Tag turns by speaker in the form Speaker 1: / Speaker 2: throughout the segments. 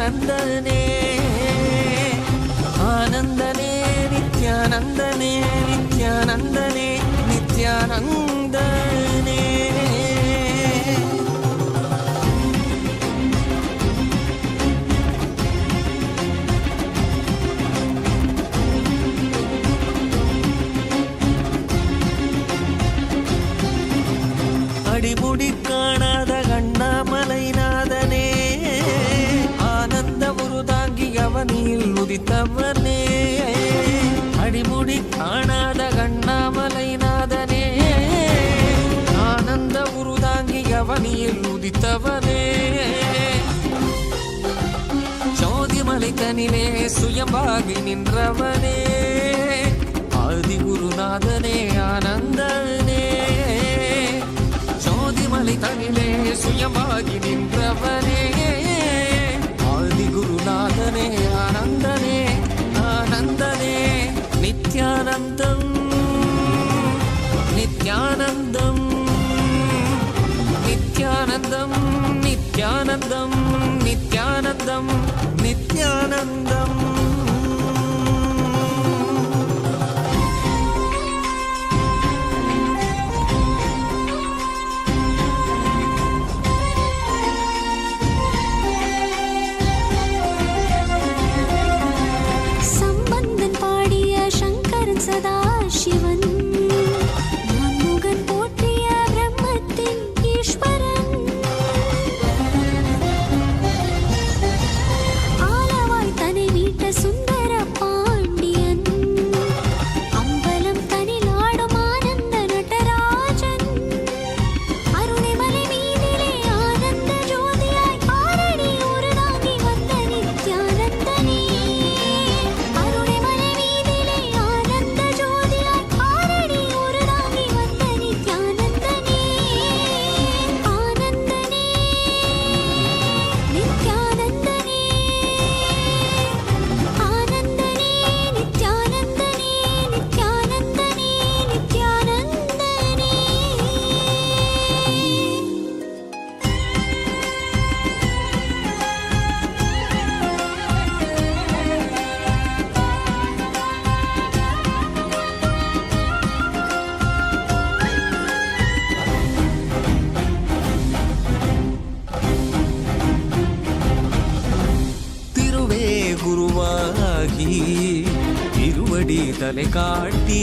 Speaker 1: ஆனந்தனே ஆனந்தனே நித்யானந்தனே நித்யானந்தனே நித்யானந்தனே. அடிமுடி காணாத கண்ணாமலைநாதனே ஆனந்த உருதாங்கி அவனியில் உதித்தவனே. அடிமுடி காணாத கண்ணாமலைநாதனே ஆனந்த உருதாங்கி அவனியில் உதித்தவனே. ஜோதிமலை தனிலே சுயம்பாகி நின்றவனே ஆதி குருநாதனே ஆனந்தனே. ஜோதிமலை தனிலே சுயமாகி நின்றவனே ஆதி குருநாதனே ஆனந்தனே ஆனந்தனே. நித்யானந்தம் நித்யானந்தம் நித்யானந்தம் நித்யானந்தம் நித்யானந்தம் நித்யானந்தம்.
Speaker 2: சதா சிவன் நான்முகன் போற்றிய பிரம்மத்தின் ஈஸ்வரன். ஆலவாய் தனை மீட்ட சுந்தர பாண்டியன் அம்பலம் தனில் ஆடும் ஆனந்த நடராஜன். அருணைமலை மீதிலே ஆனந்த ஜோதியாய் ஆரடி உருதாங்கி வந்த நித்யானந்தனே. அருணைமலை மீதிலே ஆனந்த ஜோதியாய் ஆரடி உருதாங்கி வந்த நித்யானந்தனே. ஆனந்தனே நித்யானந்தனே ஆனந்தனே நித்யானந்தனே நித்யானந்தனே நித்யானந்தனே.
Speaker 1: திருவே குருவாகி திருவடி தலை காட்டி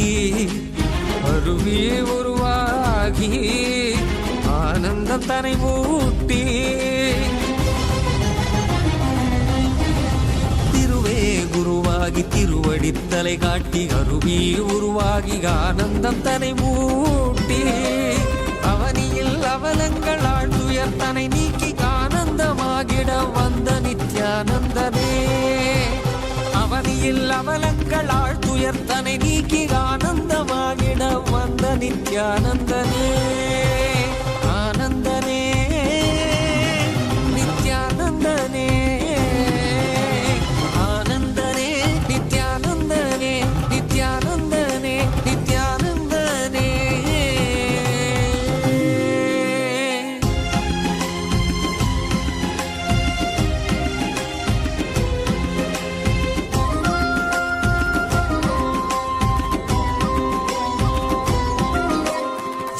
Speaker 1: அருவே உருவாகி ஆனந்தம் தனை ஊட்டி. திருவே குருவாகி திருவடி தலை காட்டி அருவி உருவாகி ஆனந்தம் தனை ஊட்டி. அவனியில் அவலங்கள் ஆழ்துயர் தனை நீக்கி ஆனந்தமாகிட வந்த நித்யானந்தனே. அவனியில் அவலங்கள் ஆழ்துயர் தனை நீக்கி ஆனந்தமாகிட வந்த நித்யானந்தனே ஆனந்தனே நித்யானந்தனே ஆனந்தனே நித்யானந்தனே நித்யானந்தனே நித்யானந்தனே.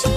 Speaker 2: ஜீ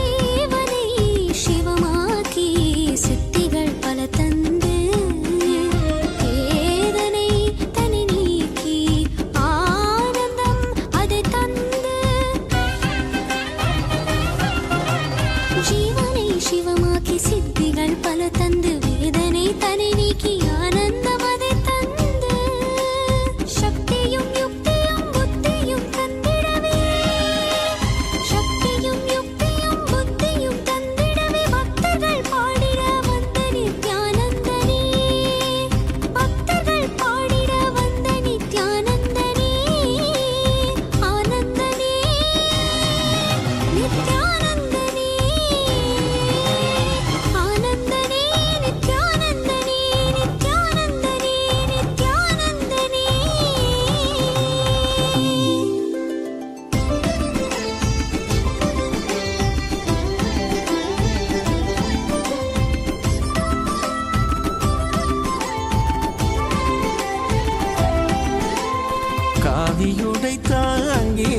Speaker 1: காவியுடை தாங்கி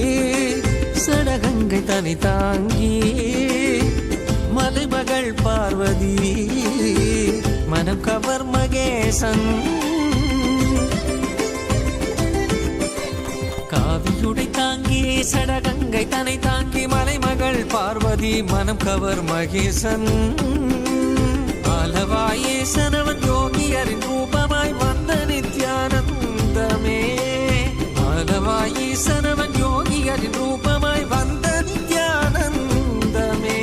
Speaker 1: சடகங்கை தனி தாங்கி மலைமகள் பார்வதி மனம் கவர் மகேசன் காவியுடை தாங்கி சடகங்கை தனை தாங்கி மலைமகள் பார்வதி மனம் கவர் மகேசன் ஆலவாயேசனவன் யோகியரின் ரூபமாய் வந்த நித்யானந்தமே ஆலவாயேசனவன் யோகியரின் ரூபமாய் வந்த நித்யானந்தமே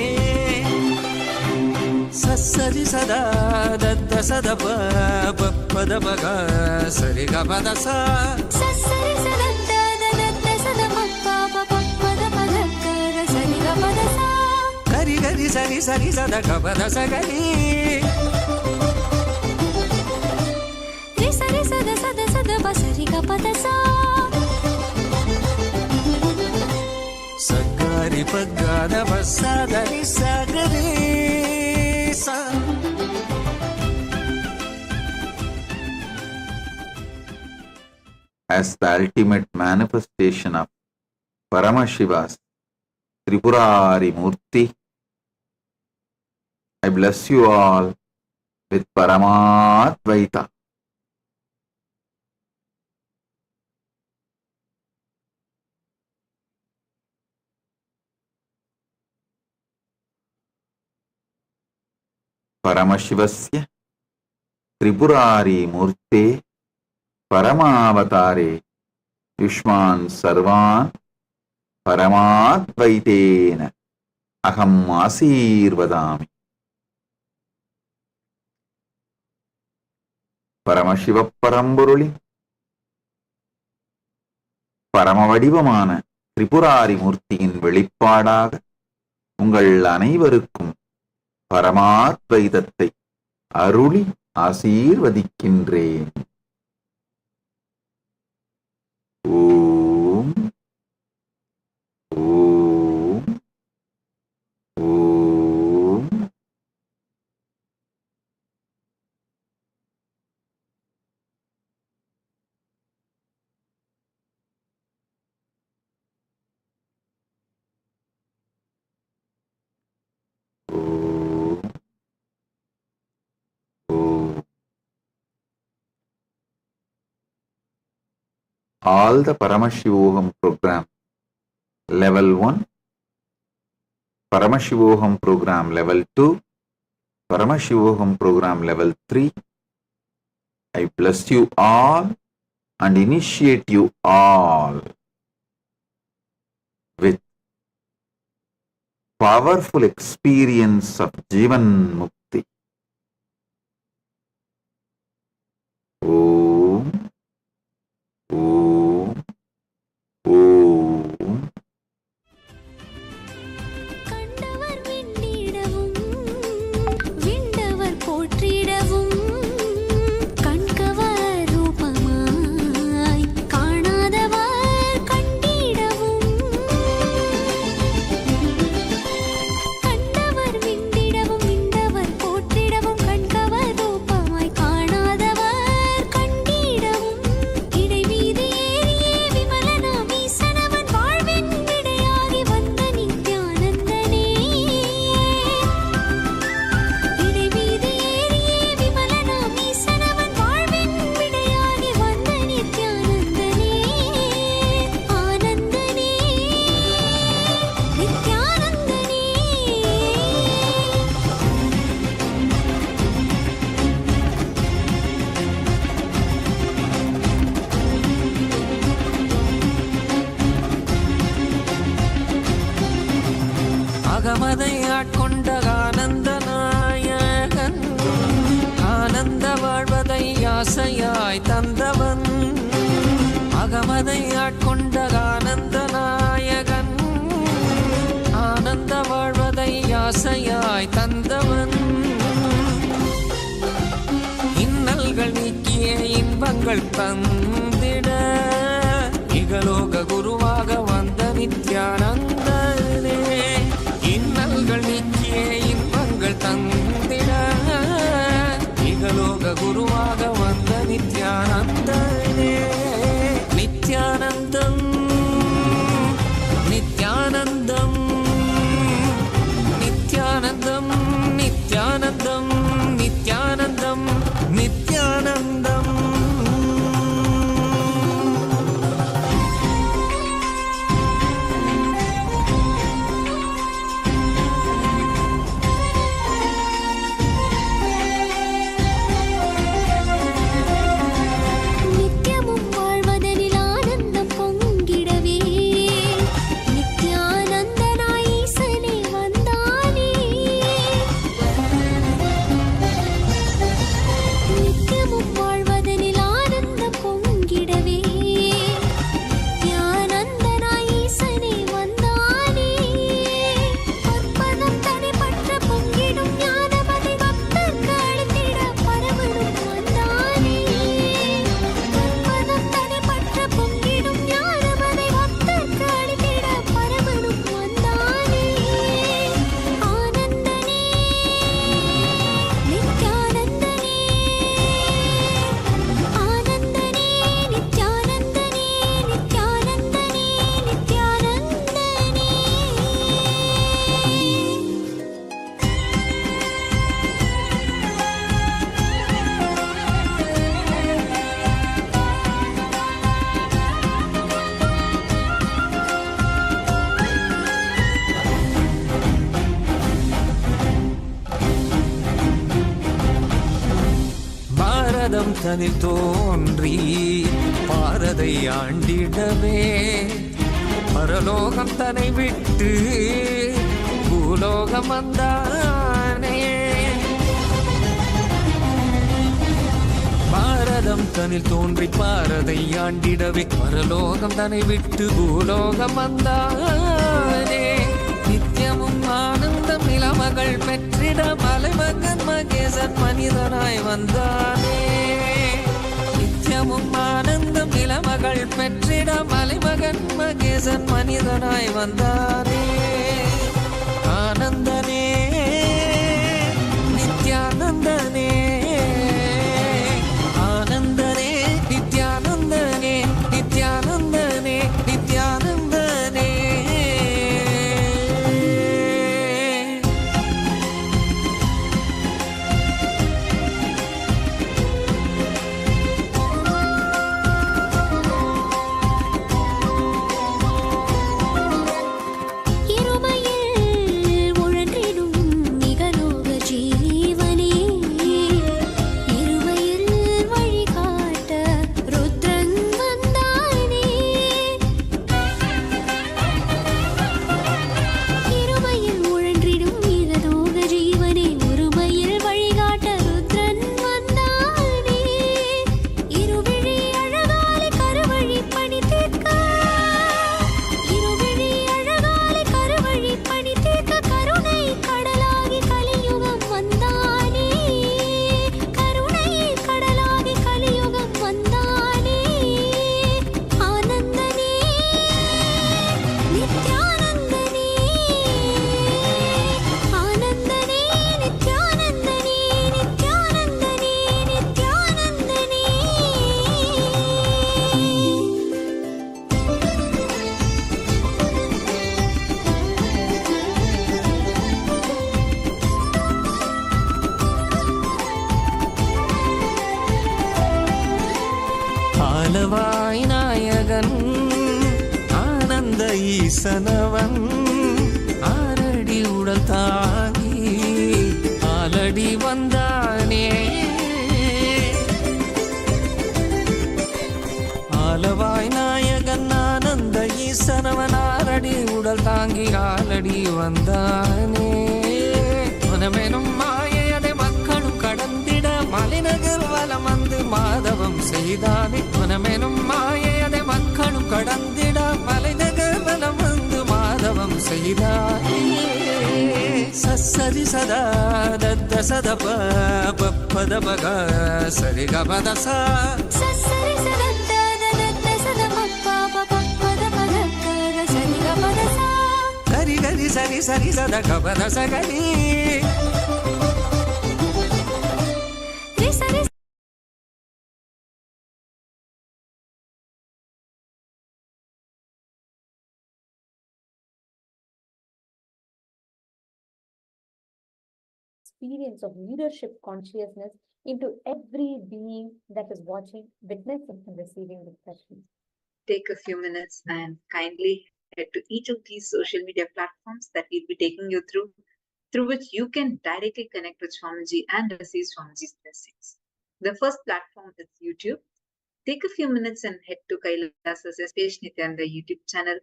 Speaker 1: சரி சதா தத்த சத பத பக சரி கபத
Speaker 2: சரி சதத்த தத்த சத பத பத சரி கபத
Speaker 1: கரி கரி சரி சரி சத கபத சகரி
Speaker 2: சரி சத சத சத Basri கபத
Speaker 1: சகாரி பகாத பசதரி சகரி
Speaker 3: As the ultimate manifestation of Paramashiva's Tripurari Murthy, I bless you all with Paramadvaita. Paramashivasya Tripurari Murte Paramavatare Yushman Sarvan Paramadvaitena Aham Asirvadami. Paramasiva பரம்பொருளி பரமவடிவமான Tripurari மூர்த்தியின் வெளிப்பாடாக உங்கள் அனைவருக்கும் பரமாத்வைதத்தை அருளி ஆசீர்வதிக்கின்றேன். ஓம் ஓம் ஓம். All the Paramashivoham program level 1, Paramashivoham program level 2, Paramashivoham program level 3. I bless you all and initiate you all with powerful experience of Jivan Mukti. Om Om Om.
Speaker 2: கண்டவர் விண்ணிடவும் விண்டவர் போற்றிடவும் கண்கவர் ரூபமாய் காணாதவர் கண்டிடவும் கண்டவர் விண்டிடவும் விண்டவர் போற்றிடவும் கண்கவர் ரூபமாய் காணாதவர் கண்டிடவும் இடைவீதி ஏறியே விமலனாம் ஈசனவன் வாழ்வின் விடையாகி வந்த நித்யானந்தனே இடைவீதி ஏறியே விமலனாம் ஈசனவன் வாழ்வின் விடையாகி வந்த நித்யானந்தனே ஆனந்தனே நித்யானந்தனே
Speaker 1: அகமதை ஆட்கொண்ட ஆனந்த நாயகன் ஆனந்த வாழ்வதை ஆசையாய் தந்தவன் அகமதை ஆட்கொண்ட ஆனந்த நாயகன் ஆனந்த வாழ்வதை ஆசையாய் தந்தவன் இன்னல்கள் நீக்கிய இன்பங்கள் தந்திட இகலோக குருவாக வந்த நித்யானந்தனே இன்னல்கள் நீக்கிய இன்பங்கள் தந்திட இகலோக குருவாக வந்த நித்யானந்தனே நித்யானந்தம் பாரதம் தனில் தோன்றி பாரதை ஆண்டிடவே பரலோகம் தன்னை விட்டு பூலோகம் வந்தானே. பாரதம் தனில் தோன்றி பாரதை ஆண்டிடவே பரலோகம் தன்னை விட்டு பூலோகம் வந்தானே. நித்தியமும் ஆனந்தம் நிலமகள் பெற்றிட மலைமகன் மகேசன் மனிதனாய் வந்தானே. நித்தியமும் ஆனந்தம் நிலமகள் பெற்றிட மலைமகன் மகேசன் மனிதனாய் வந்தானே. ஆனந்தனே நித்யானந்தனே, ஆனந்தனே நித்யானந்தனே, நித்யானந்தனே நித்யானந்தனே.
Speaker 2: இருமையில் உழன்றிடும் நிகலோக ஜீவனே, இருமையில் வழிகாட்ட ருத்ரன் வந்தானே. இருமையில் உழன்றிடும் நிகலோக ஜீவனே, ஒருமையில் வழிகாட்ட ருத்ரன் வந்தானே. இருவிழி அழகாலே கருவழி பணி தீர்க்க, இருவிழி அழகாலே கருவழி பணி தீர்க்க கருணை கடலாகி கலியுகம் வந்தானே. கருணை கடலாகி கலியுகம் வந்தானே. ஆனந்தனே நித்யானந்தனே, ஆனந்தனே நித்யானந்தனே, நித்யானந்தனே நித்யானந்தனே.
Speaker 1: ஆலவாய் நாயகன் ஆனந்த ஈசனவன் ஆரடி உடல் தாங்கி ஆலடி வந்தானே. ஆலவாய் நாயகன் ஆனந்த ஈசனவன் ஆரடி உடல் தாங்கி ஆலடி வந்தானே. மனமெனும் மாயை அதை மக்களும் கடந்திட மலைநகர் வலம் வந்து மாதவம் செய்தானே. மனமெனும் மாயை அதை மக்களும் கடந்திட மலைநகர் வலம் வந்து மாதவம் செய்தானே. சரி சதா தத்த சதப பப்பத பக சரி கபதச
Speaker 2: சரி சதத்த தத்த சதமப்பா பப்பத பதக்க சரி கபதசா.
Speaker 1: கரி கரி சரி சரி சத கபதச கரி.
Speaker 2: ரி சரி
Speaker 4: experience of leadership consciousness into every being that is watching, witnessing, and receiving this session.
Speaker 5: Take a few minutes and kindly head to each of these social media platforms that we'll be taking you through which you can directly connect with Swamiji and receive Swamiji's blessings. The first platform is YouTube. Take a few minutes and head to Kailasa's SPH Nithyananda YouTube channel.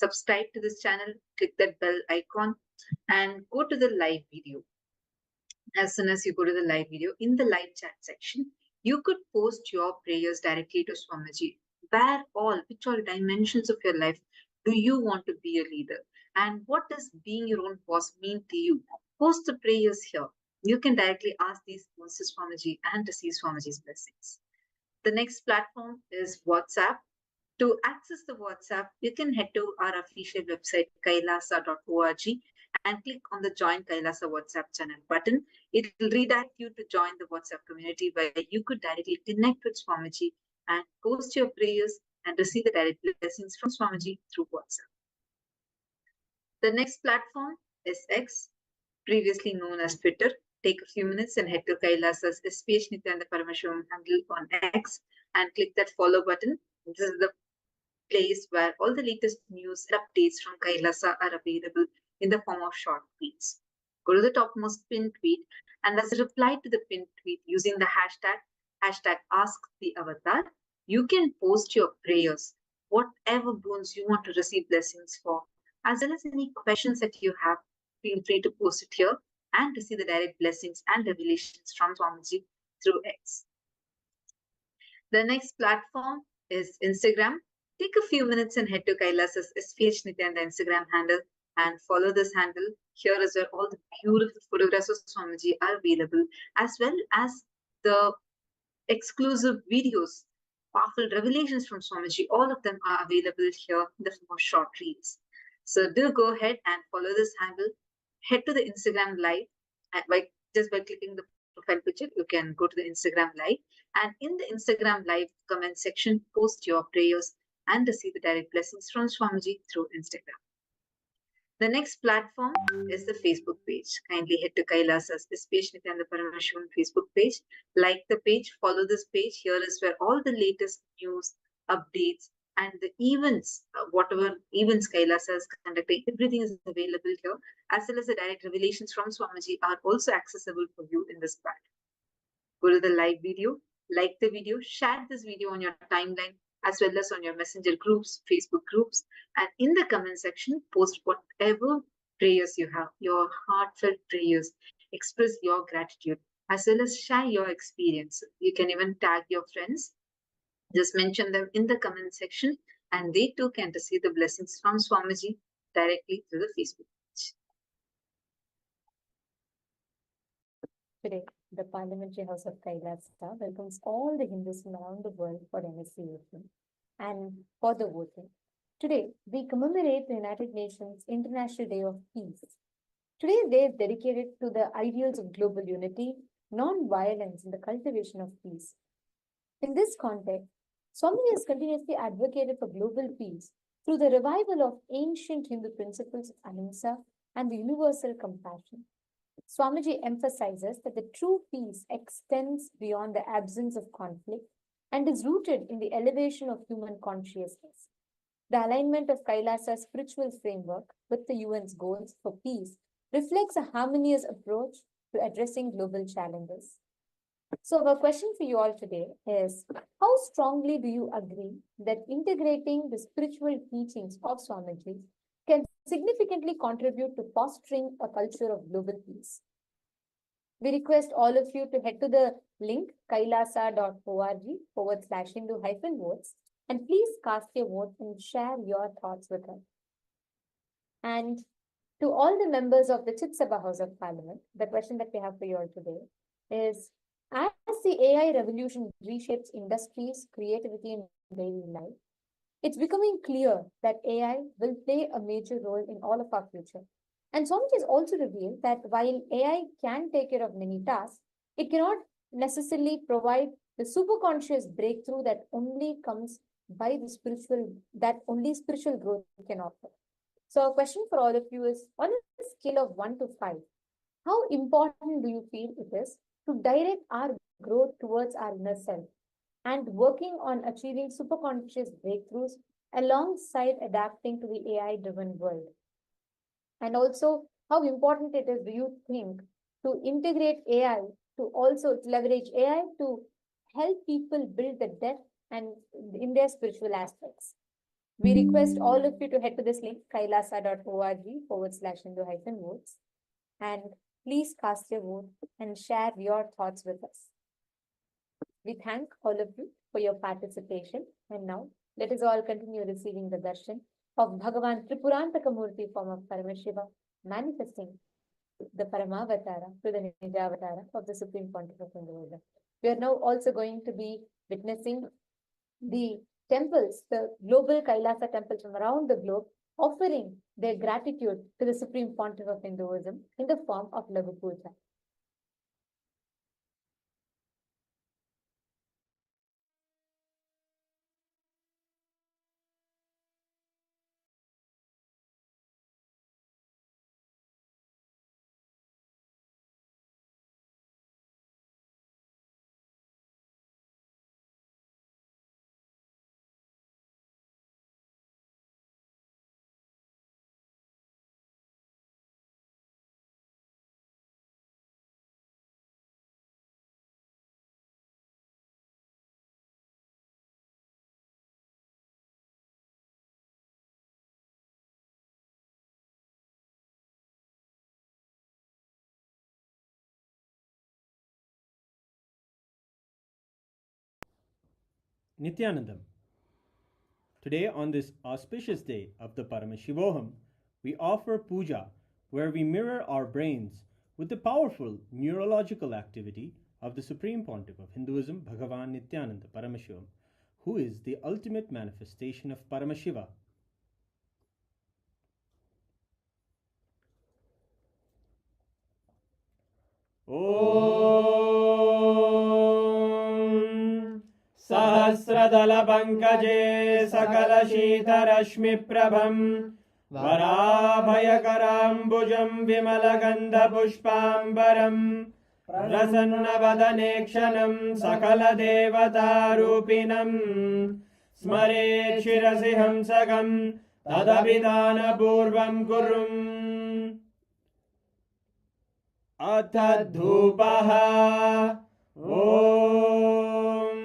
Speaker 5: Subscribe to this channel, click that bell icon, and go to the live video. As soon as you go to the live video, in the live chat section, you could post your prayers directly to Swamiji. Which all dimensions of your life do you want to be a leader? And what does being your own boss mean to you? Post the prayers here. You can directly ask these questions to Swamiji and receive Swamiji's blessings. The next platform is WhatsApp. To access the WhatsApp, you can head to our official website, kailasa.org, and click on the Join Kailasa WhatsApp channel button. It will redirect you to join the WhatsApp community where you could directly connect with Swamiji and post your prayers and receive the direct blessings from Swamiji through WhatsApp. The next platform is X, previously known as Twitter. Take a few minutes and head to Kailasa's SPH Nithyananda Paramashivam handle on X and click that follow button. This is the place where all the latest news and updates from Kailasa are available in the form of short tweets. Go to the topmost pinned tweet, and as a reply to the pinned tweet using the hashtag #Ask the Avatar, you can post your prayers, whatever boons you want to receive blessings for, as well as any questions that you have. Feel free to post it here and receive the direct blessings and revelations from Swamiji through X. The next platform is Instagram. Take a few minutes and head to Kailasa's SPH Nithyananda Instagram handle and follow this handle. Here is where all the beautiful photographs of Swamiji are available, as well as the exclusive videos, powerful revelations from Swamiji. All of them are available here in the form of short reels. So do go ahead and follow this handle. Head to the Instagram live and just by clicking the profile picture, you can go to the Instagram live. And in the Instagram live comment section, post your prayers and receive the direct blessings from Swamiji through Instagram. The next platform is the Facebook page. Kindly head to Kailasa's SPH Nithyananda Paramashivan Facebook page. Like the page, follow this page. Here is where all the latest news, updates, and the events, whatever events Kailasa is conducting, everything is available here, as well as the direct revelations from Swamiji are also accessible for you in this platform. Go to the live video, like the video, share this video on your timeline, as well as on your messenger groups, Facebook groups, and in the comment section, post whatever prayers you have, your heartfelt prayers, express your gratitude, as well as share your experience. You can even tag your friends, just mention them in the comment section, and they too can receive the blessings from Swamiji directly through the Facebook page.
Speaker 4: Today, the Parliamentary House of Kailasa welcomes all the Hindus from around the world for initiation and for the voting. Today, we commemorate the United Nations International Day of Peace. Today's day is dedicated to the ideals of global unity, non-violence, and the cultivation of peace. In this context, Swamiji has continuously advocated for global peace through the revival of ancient Hindu principles of ahimsa and the universal compassion. Swamiji emphasizes that the true peace extends beyond the absence of conflict and is rooted in the elevation of human consciousness. The alignment of Kailasa's spiritual framework with the UN's goals for peace reflects a harmonious approach to addressing global challenges. So our question for you all today is, how strongly do you agree that integrating the spiritual teachings of Swamiji can significantly contribute to fostering a culture of global peace? We request all of you to head to the link kailasa.org/Hindu-votes and please cast your vote and share your thoughts with us. And to all the members of the Chit Sabha House of Parliament, the question that we have for you all today is, as the AI revolution reshapes industries, creativity, and daily life, it's becoming clear that AI will play a major role in all of our future. And Swamiji has also revealed that while AI can take care of many tasks, it cannot necessarily provide the superconscious breakthrough that only comes by the that only spiritual growth can offer. So our question for all of you is, on a scale of 1 to 5, how important do you feel it is to direct our growth towards our inner self and working on achieving superconscious breakthroughs alongside adapting to the AI-driven world? And also, how important it is, do you think, to integrate AI, to also leverage AI to help people build the depth and in their spiritual aspects? We request all of you to head to this link, kailasa.org/Hindu-votes, and please cast your vote and share your thoughts with us. We thank all of you for your participation. And now, let us all continue receiving the darshan of Bhagavan Tripurantaka Murthy, form of Paramashiva, manifesting the Paramavatara to the Nijavatara of the Supreme Pontiff of Hinduism. We are now also going to be witnessing the temples, the global Kailasa temples from around the globe, offering their gratitude to the Supreme Pontiff of Hinduism in the form of Lagu Puja.
Speaker 6: Nithyanandam. Today, on this auspicious day of the Paramashivoham, we offer puja where we mirror our brains with the powerful neurological activity of the Supreme Pontiff of Hinduism, Bhagavan Nithyananda Paramashivam, who is the ultimate manifestation of Paramashiva. Om Sahasradala Pankaje Sakala Shita Rashmi Prabham Varabhayakarambujam Vimalagandha Pushpambaram Prasanna Vadanekshanam Sakala Devata Rupinam Smare Shirasi Hamsagam Tadabhidana Purvam Kurum Atadhupaha Om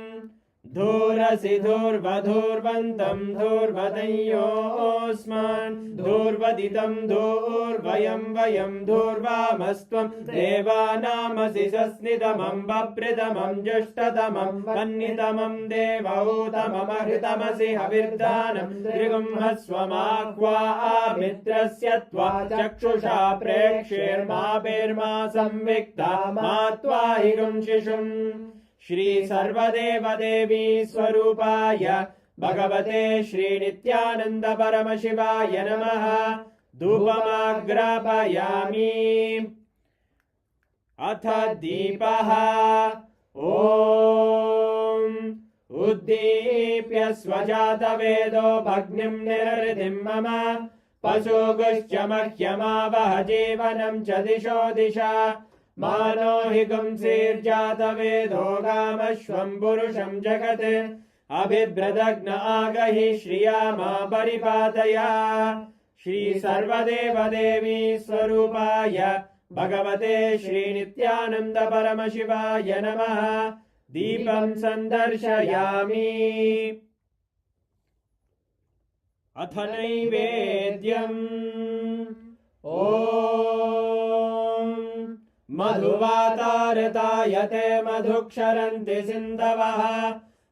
Speaker 6: Dhurasi Dhurvadhurvantam Dhurvadanyosman Dhurvaditam Dhurvayam Vayam Dhurvamastvam Devanamasi Sasnidamam Bapridamam Jushtatamam Vannitamam Devautamam Ahritamasi Havirdanam Trigum Haswamakva Amitrasya Tva Chakshusha Prekshirma Birma Samvikta Matva Higum Shishum Shri Sarvadeva Devi Swarupaya Bhagavate Shri Nithyananda Paramashivaya Namaha Dhupamagrapayami Atha Deepaha Om Uddipya Swajata Vedo Bhagnim Nirridim Mama Pasuguscha Mahyamavaha Jivanam Chadisho Disha Mano higam sirjata vedo gamashvam purusham jagate abhibradagna agahi shriyama paripataya Shri Sarvadeva Devi Swarupaya Bhagavate Shri Nithyananda Paramashivaya Namaha Deepam Sandarshayami Athanaivedyam Om Madhuvatartayate madhuksharanti sindavaha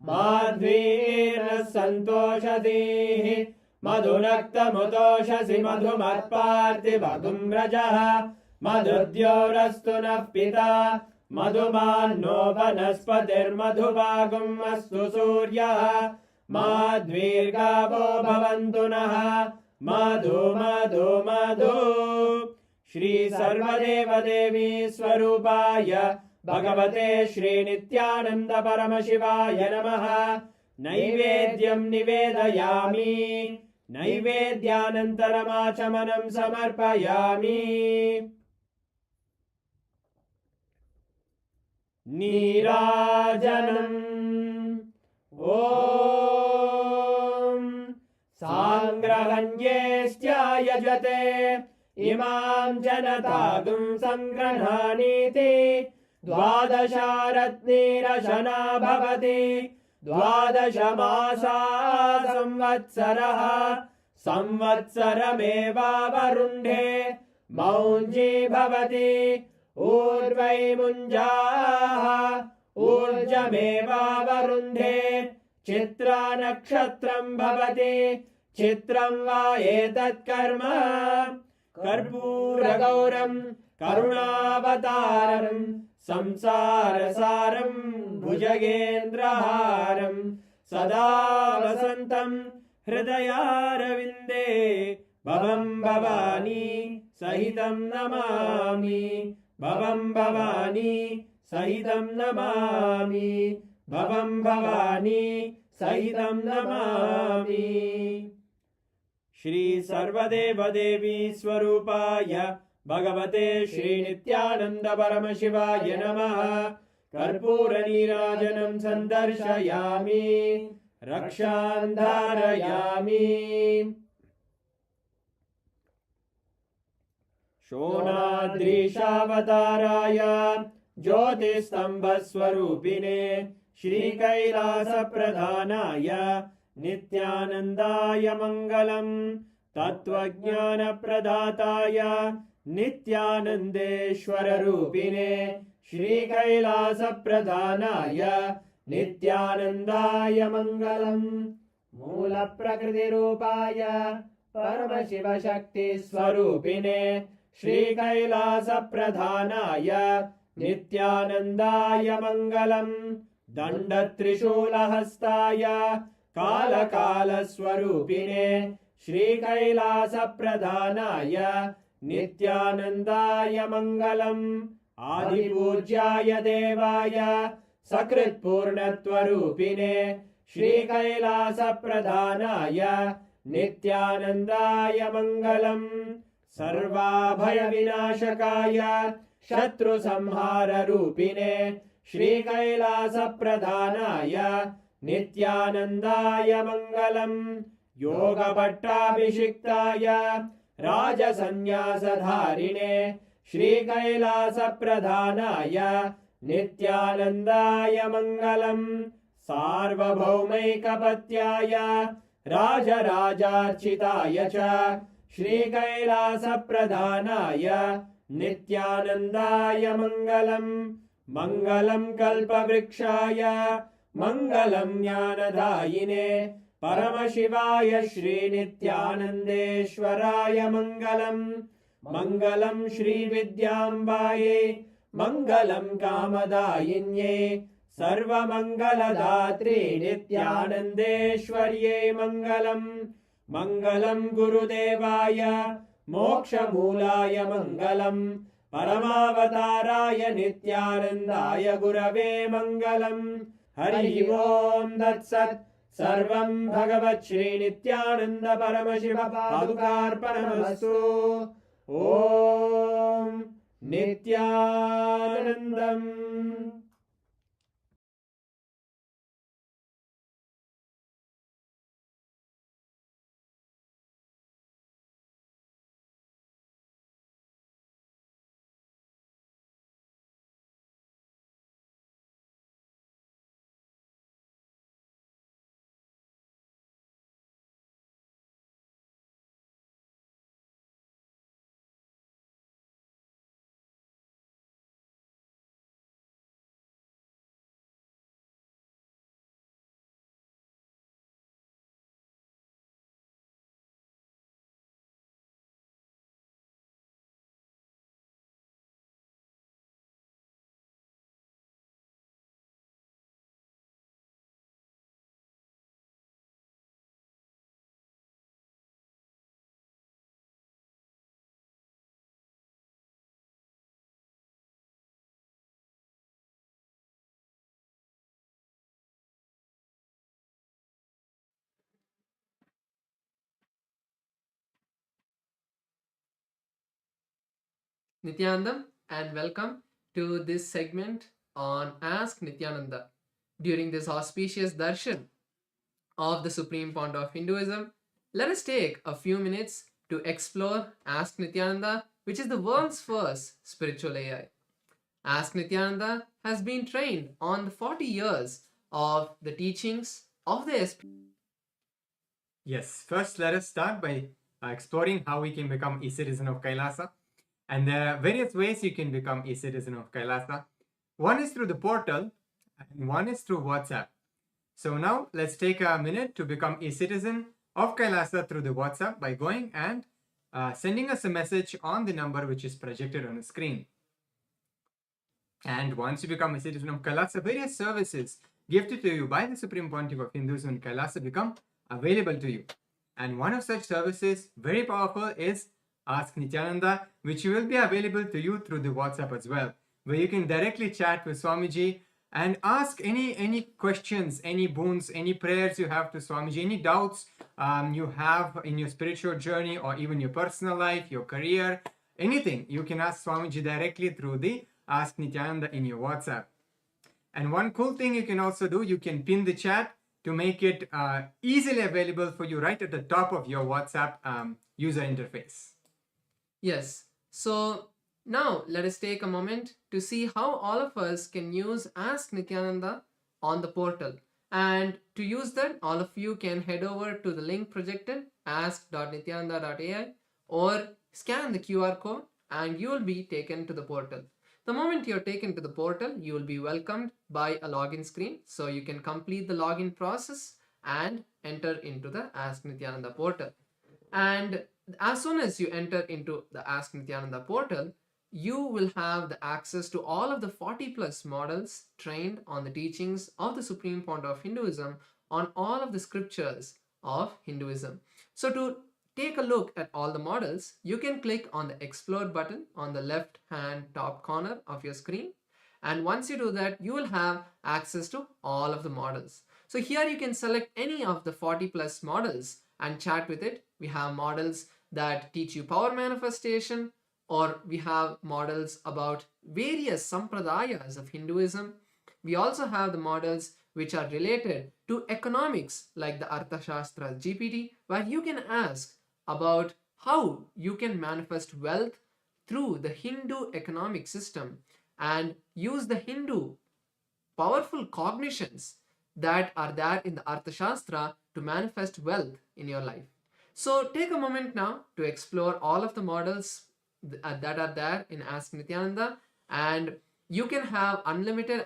Speaker 6: madhvira santoshadihi madhunaktamutoshasi madhumatparti vadumrajaha madhudyorastu nafpita madhumanno vanaspatir madhuvagum astu suryaha madhvirgavo bhavantu naha madhu madhu madhu Shri Sarvadeva Devi Swarupaya Bhagavate Shri Nithyananda Paramashivaya Namaha Naivedyam Nivedayami Naivedyanantara마chamanam Samarpayami Nirajanam Om Sangrahanyestya yajate Imam janatagum sangranhaniti Dvadasharatnirashana bhavati Dvadashamasa samvatsaraha Samvatsarameva varundhe Maunji bhavati Urvai munjaha Urjameva varundhe Chitra nakshatram bhavati Chitram va etat karma Karpura Gauram Karunavataram Samsarasaram Bhujagendraharam Sada Vasantam Hridayaravinде Bhavam Bhavani Sahitam Namami Bhavam Bhavani Sahitam Namami Bhavam Bhavani Sahitam Namami Shri Sarvadeva Devi Swarupaya Bhagavate Shri Nithyananda Paramashivaya Namaha Karpura Nirajanam Sandarshayami Rakshandharayami Shonadrishavatārāya Jyotistambhaswarupine Shri Kailasa Pradhanaya Nithyanandaya Mangalam Tattvajnana Pradhataya Nithyanandeshwara Rupine Shri Kailasa Pradhanaya नित्यानन्दाय मङ्गलम् मूलप्रकृतिरूपाय परमशिवशक्तिस्वरूपिणे श्रीकैलासप्रधानाय नित्यानन्दाय मङ्गलम् दण्डत्रिशूलहस्ताय कालकालस्वरूपिणे श्रीकैलासप्रधानाय नित्यानन्दाय मङ्गलम् आदिपूज्याय देवाय सकृत्पूर्णत्वरूपिणे श्रीकैलासप्रधानाय नित्यानन्दाय मङ्गलम् सर्वाभयविनाशकाय शत्रुसंहाररूपिणे श्रीकैलासप्रधानाय नित्यानन्दाय मङ्गलम् योगपट्टाभिषिक्ताय राजसन्न्यासधारिणे श्रीकैलासप्रधानाय नित्यानन्दाय मङ्गलम् सार्वभौमैकपत्याय राजराजार्चिताय च श्रीकैलासप्रधानाय नित्यानन्दाय मङ्गलम् मङ्गलं कल्पवृक्षाय मङ्गलं ज्ञानदायिने परमशिवाय श्रीनित्यानन्देश्वराय मङ्गलम् मङ्गलं श्रीविद्याम्बायै मङ्गलं कामदायिन्ये सर्वमङ्गलदात्रे नित्यानन्देश्वर्यै मङ्गलम् मङ्गलं गुरुदेवाय मोक्षमूलाय मङ्गलम् परमावताराय नित्यानन्दाय गुरवे मङ्गलम् हरिः ओम् तत्सत् सर्वं भगवत् श्रीनित्यानन्द परमशिव पादुकार्पणमस्तु ॐ नित्यानन्दम्
Speaker 7: Nithyanandam, and welcome to this segment on Ask Nithyananda. During this auspicious darshan of the Supreme Founder of Hinduism, let us take a few minutes to explore Ask Nithyananda, which is the world's first spiritual AI. Ask Nithyananda has been trained on the 40 years of the teachings of the SPH.
Speaker 8: Yes, first let us start by exploring how we can become a citizen of Kailasa. And there are various ways you can become a citizen of Kailasa. One is through the portal and one is through WhatsApp. So now let's take a minute to become a citizen of Kailasa through the WhatsApp by going and sending us a message on the number which is projected on the screen. And once you become a citizen of Kailasa, various services gifted to you by the Supreme Pontiff of Hinduism in Kailasa become available to you. And one of such services, very powerful, is Ask Nithyananda, which will be available to you through the WhatsApp as well, where you can directly chat with Swamiji and ask any questions, any boons, any prayers you have to Swamiji, any doubts you have in your spiritual journey or even your personal life, your career, anything. You can ask Swamiji directly through the Ask Nithyananda in your WhatsApp. And one cool thing you can also do, you can pin the chat to make it easily available for you right at the top of your WhatsApp user interface.
Speaker 7: Yes, so now let us take a moment to see how all of us can use Ask Nithyananda on the portal. And to use that, all of you can head over to the link projected, ask.nithyananda.ai, or scan the QR code and you will be taken to the portal. The moment you're taken to the portal, you will be welcomed by a login screen. So you can complete the login process and enter into the Ask Nithyananda portal. And as soon as you enter into the Ask Nithyananda portal, you will have the access to all of the 40 plus models trained on the teachings of the Supreme Founder of Hinduism on all of the scriptures of Hinduism. So to take a look at all the models, you can click on the Explore button on the left hand top corner of your screen. And once you do that, you will have access to all of the models. So here you can select any of the 40 plus models and chat with it. We have models that teach you power manifestation, or we have models about various sampradayas of Hinduism. We also have the models which are related to economics, like the Arthashastra GPT, where you can ask about how you can manifest wealth through the Hindu economic system and use the Hindu powerful cognitions that are there in the Arthashastra to manifest wealth in your life. So take a moment now to explore all of the models that are there in Ask Nithyananda, and you can have unlimited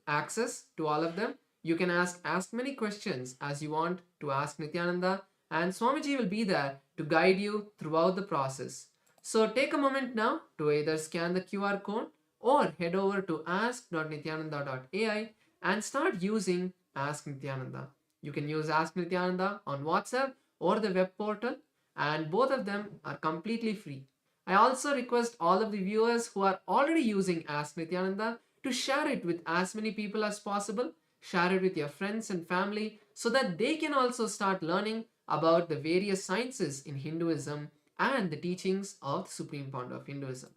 Speaker 7: access to all of them. You can ask as many questions as you want to Ask Nithyananda, and Swamiji will be there to guide you throughout the process. So take a moment now to either scan the QR code or head over to ask.nithyananda.ai and start using Ask Nithyananda. You can use Ask Nithyananda on WhatsApp or the web portal, and both of them are completely free. I also request all of the viewers who are already using Ask Nithyananda to share it with as many people as possible. Share it with your friends and family so that they can also start learning about the various sciences in Hinduism and the teachings of the Supreme Founder of Hinduism.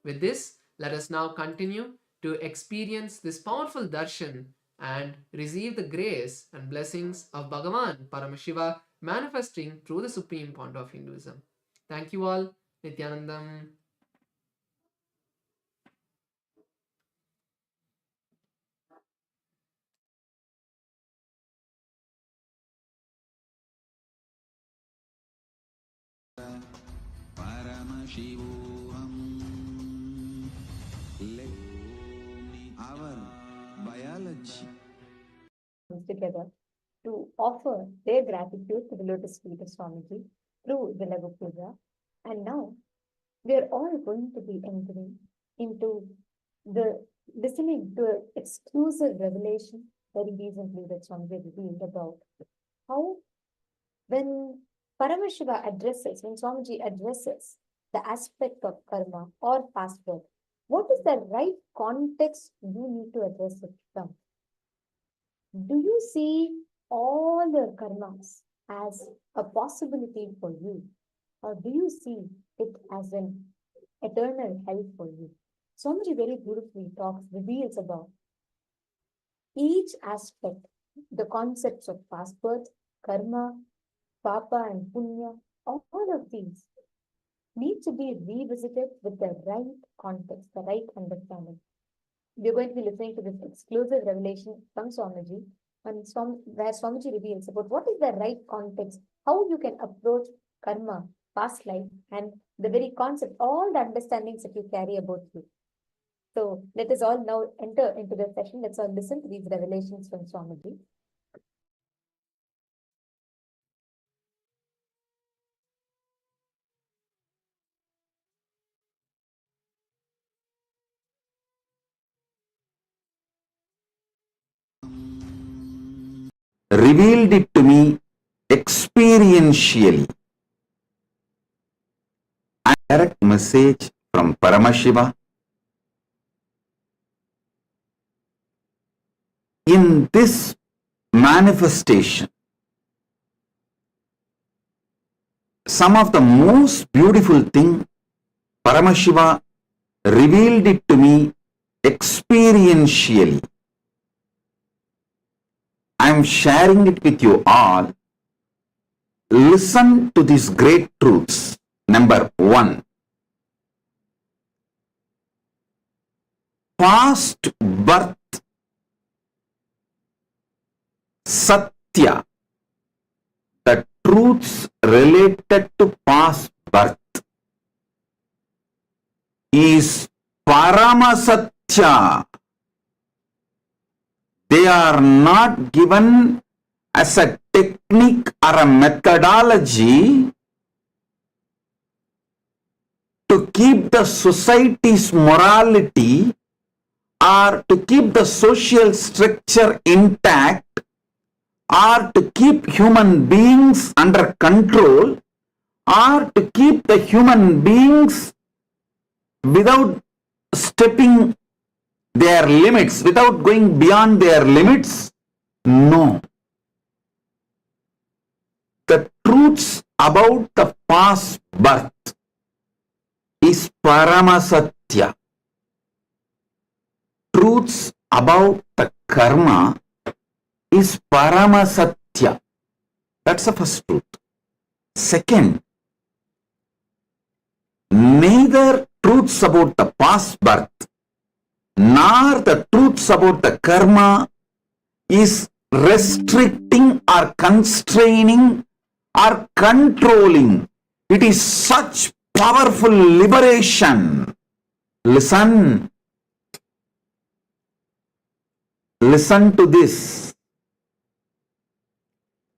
Speaker 7: With this, let us now continue to experience this powerful darshan and receive the grace and blessings of Bhagavan Paramashiva manifesting through the Supreme Founder of Hinduism. Thank you all. Nithyanandam.
Speaker 3: Our biology.
Speaker 4: Together to offer their gratitude to the lotus feet of Swamiji through the Lagu Puja. And now we are all going to be entering into the listening to an exclusive revelation very recently that Swamiji revealed about how when when Swamiji addresses the aspect of karma or past birth, what is the right context you need to address it from? Do you see all the karmas as a possibility for you, or do you see it as an eternal hell for you? Swamiji very beautifully reveals about each aspect, the concepts of past birth, karma, papa and punya, all of these need to be revisited with the right context, the right understanding. We're going to be listening to this exclusive revelation from Swamiji, where Swamiji reveals about what is the right context, how you can approach karma, past life, and the very concept, all the understandings that you carry about you. So let us all now enter into the session. Let's all listen to these revelations from Swamiji.
Speaker 3: Revealed it to me experientially. A direct message from Paramashiva. In this manifestation, some of the most beautiful thing, Paramashiva revealed it to me experientially. I am sharing it with you all. Listen to these great truths. Number 1. Past birth, Satya, the truths related to past birth is Paramasatya. They are not given as a technique or a methodology to keep the society's morality or to keep the social structure intact or to keep human beings under control or to keep the human beings without stepping their limits, without going beyond their limits. No. The truths about the past birth is Paramasatya. Truths about the karma is Paramasatya. That's the first truth. Second, neither truths about the past birth nor the truths about the karma is restricting or constraining or controlling. It is such powerful liberation. Listen. Listen to this.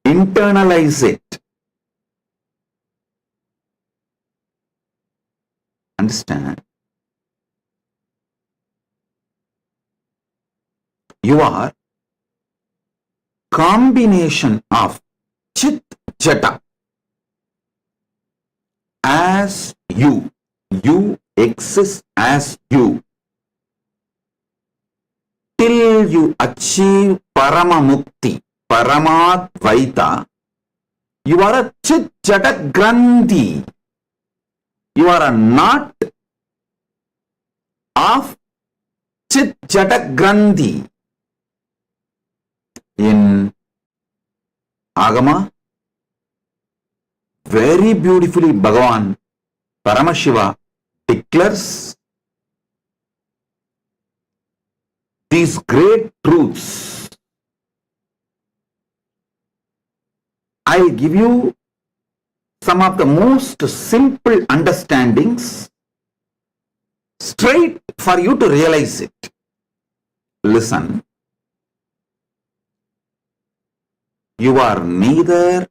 Speaker 3: Internalize it. Understand? You are combination of Chit Jata as you. You exist as you. Till you achieve Paramamukti, Paramadvaita, you are a Chit Jata Grandhi. You are a knot of Chit Jata Grandhi. In Agama, very beautifully Bhagavan Paramashiva declares these great truths. I will give you some of the most simple understandings straight for you to realize it. Listen. You are neither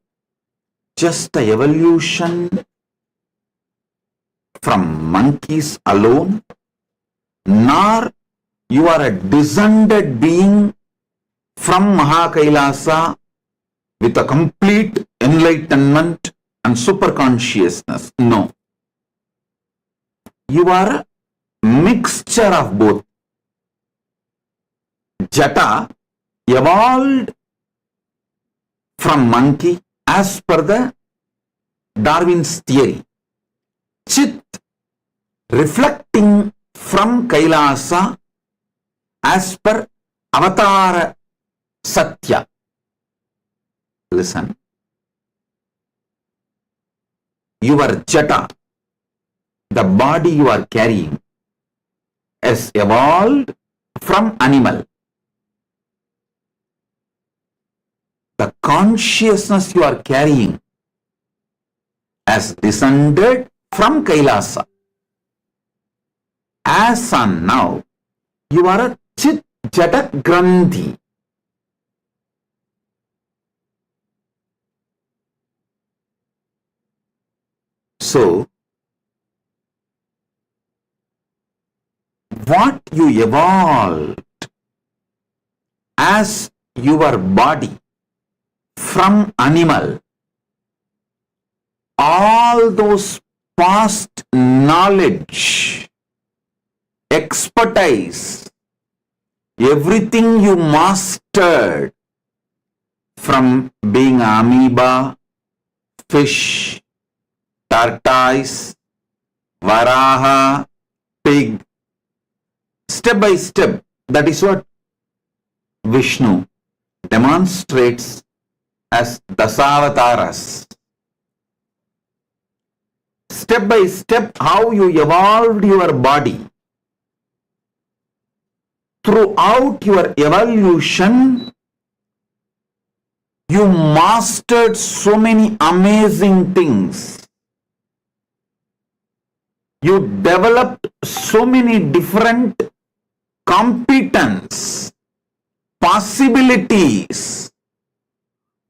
Speaker 3: just the evolution from monkeys alone, nor you are a descended being from Kailasa with a complete enlightenment and superconsciousness. No. You are a mixture of both. Jata evolved from monkey as per the Darwin's theory. Chit reflecting from Kailasa as per Avatara Satya. Listen. Your Jata, the body you are carrying, has evolved from animal. The consciousness you are carrying has descended from Kailasa. As on now, you are a Chit Jata Grandhi. So, what you evolved as your body from animal, all those past knowledge, expertise, everything you mastered from being amoeba, fish, tortoise, varaha, pig, step by step, that is what Vishnu demonstrates as Dasavataras. Step by step, how you evolved your body. Throughout your evolution, you mastered so many amazing things. You developed so many different competence, possibilities.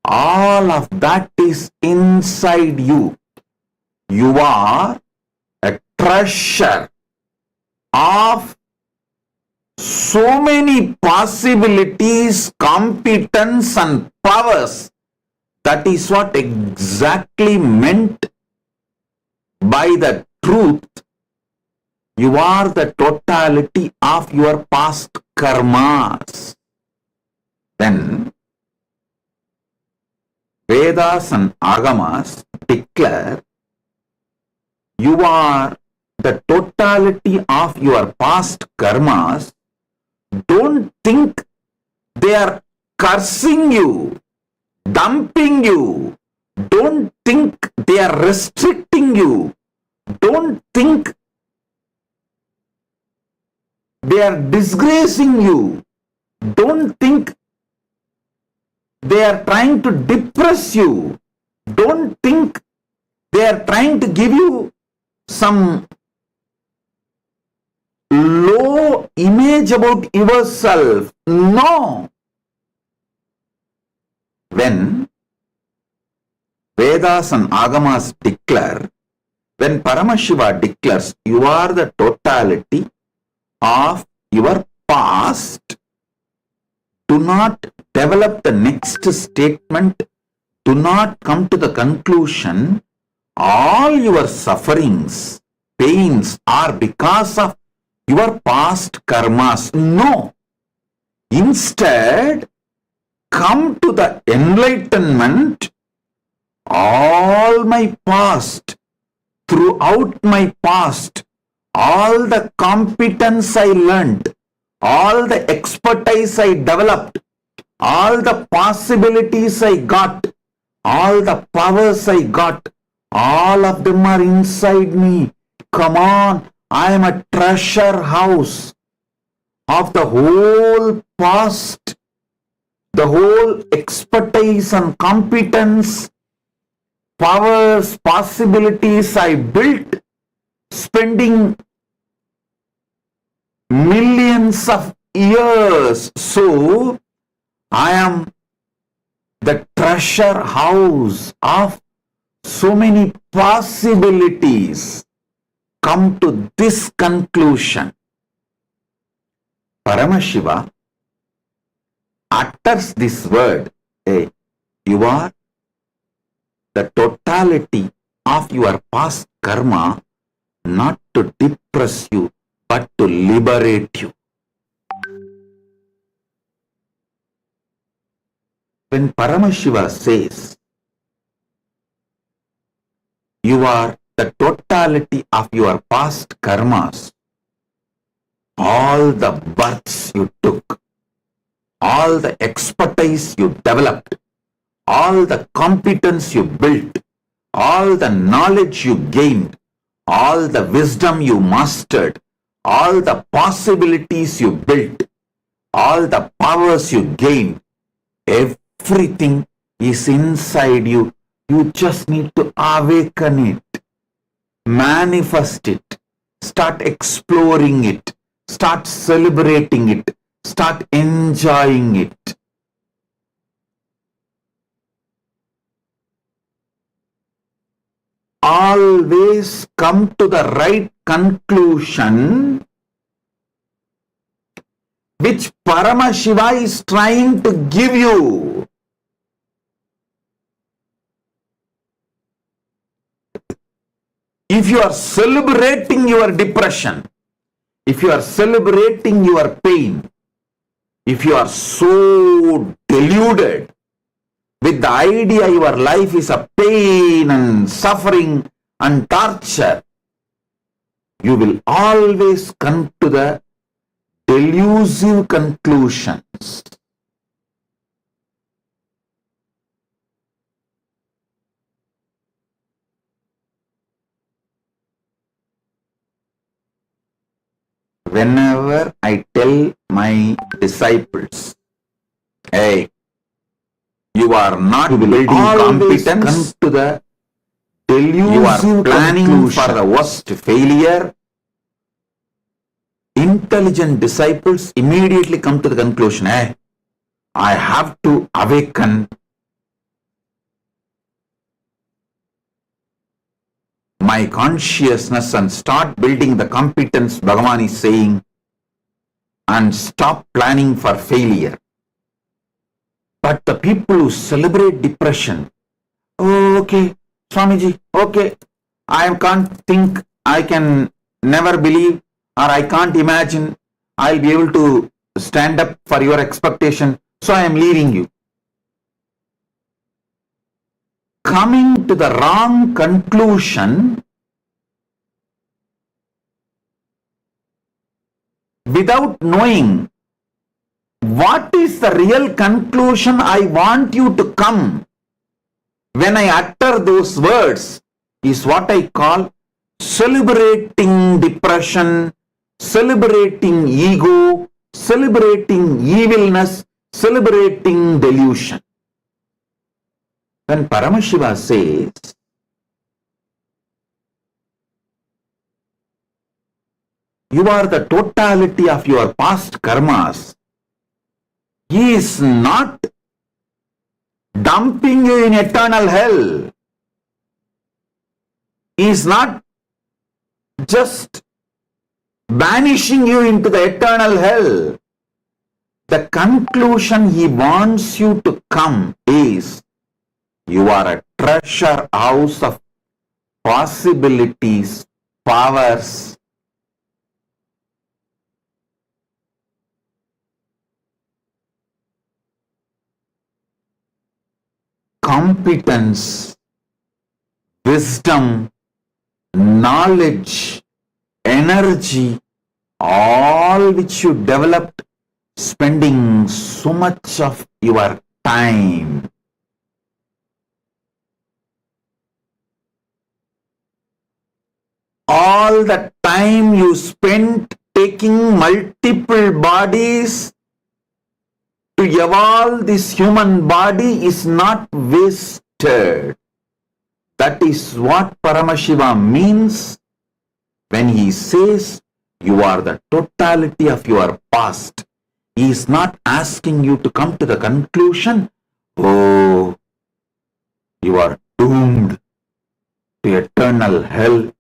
Speaker 3: All of that is inside you. You are a treasure of so many possibilities, competence and powers. That is what exactly meant by the truth. You are the totality of your past karmas. Then Vedas and Agamas declare you are the totality of your past karmas. Don't think they are cursing you, dumping you. Don't think they are restricting you. Don't think they are disgracing you. Don't think they are trying to depress you. Don't think they are trying to give you some low image about yourself. No. When Vedas and Agamas declare, when Paramashiva declares you are the totality of your past, do not develop the next statement. Do not come to the conclusion all your sufferings, pains are because of your past karmas. No. Instead, come to the enlightenment. All my past, throughout my past, all the competence I learned, all the expertise I developed, all the possibilities I got, all the powers I got, all of them are inside me. Come on, I am a treasure house of the whole past, the whole expertise and competence, powers, possibilities I built, spending millions of years. So, I am the treasure house of so many possibilities. Come to this conclusion. Paramashiva utters this word. Hey, you are the totality of your past karma, not to depress you, but to liberate you. When Paramashiva says, you are the totality of your past karmas, all the births you took, all the expertise you developed, all the competence you built, all the knowledge you gained, all the wisdom you mastered, all the possibilities you built, all the powers you gained, everything is inside you. You just need to awaken it, manifest it, start exploring it, start celebrating it, start enjoying it. Always come to the right conclusion which Paramashiva is trying to give you. If you are celebrating your depression, if you are celebrating your pain, if you are so deluded with the idea your life is a pain and suffering and torture, you will always come to the delusive conclusions. Whenever I tell my disciples, hey, you are not building competence, come to the You are planning for the worst failure. Intelligent disciples immediately come to the conclusion, I have to awaken my consciousness and start building the competence, Bhagavan is saying, and stop planning for failure. But the people who celebrate depression, oh, okay, Swamiji, okay, I can't think, I can never believe, or I can't imagine I'll be able to stand up for your expectation, so I am leaving you. Coming to the wrong conclusion without knowing what is the real conclusion I want you to come when I utter those words is what I call celebrating depression, celebrating ego, celebrating evilness, celebrating delusion. When Paramashiva says, you are the totality of your past karmas, he is not dumping you in eternal hell. He is not just banishing you into the eternal hell. The conclusion he wants you to come is, you are a treasure house of possibilities, powers, competence, wisdom, knowledge, energy, all which you developed spending so much of your time. All the time you spent taking multiple bodies to evolve this human body is not wasted. That is what Paramashiva means when he says you are the totality of your past. He is not asking you to come to the conclusion, oh, you are doomed to eternal hell.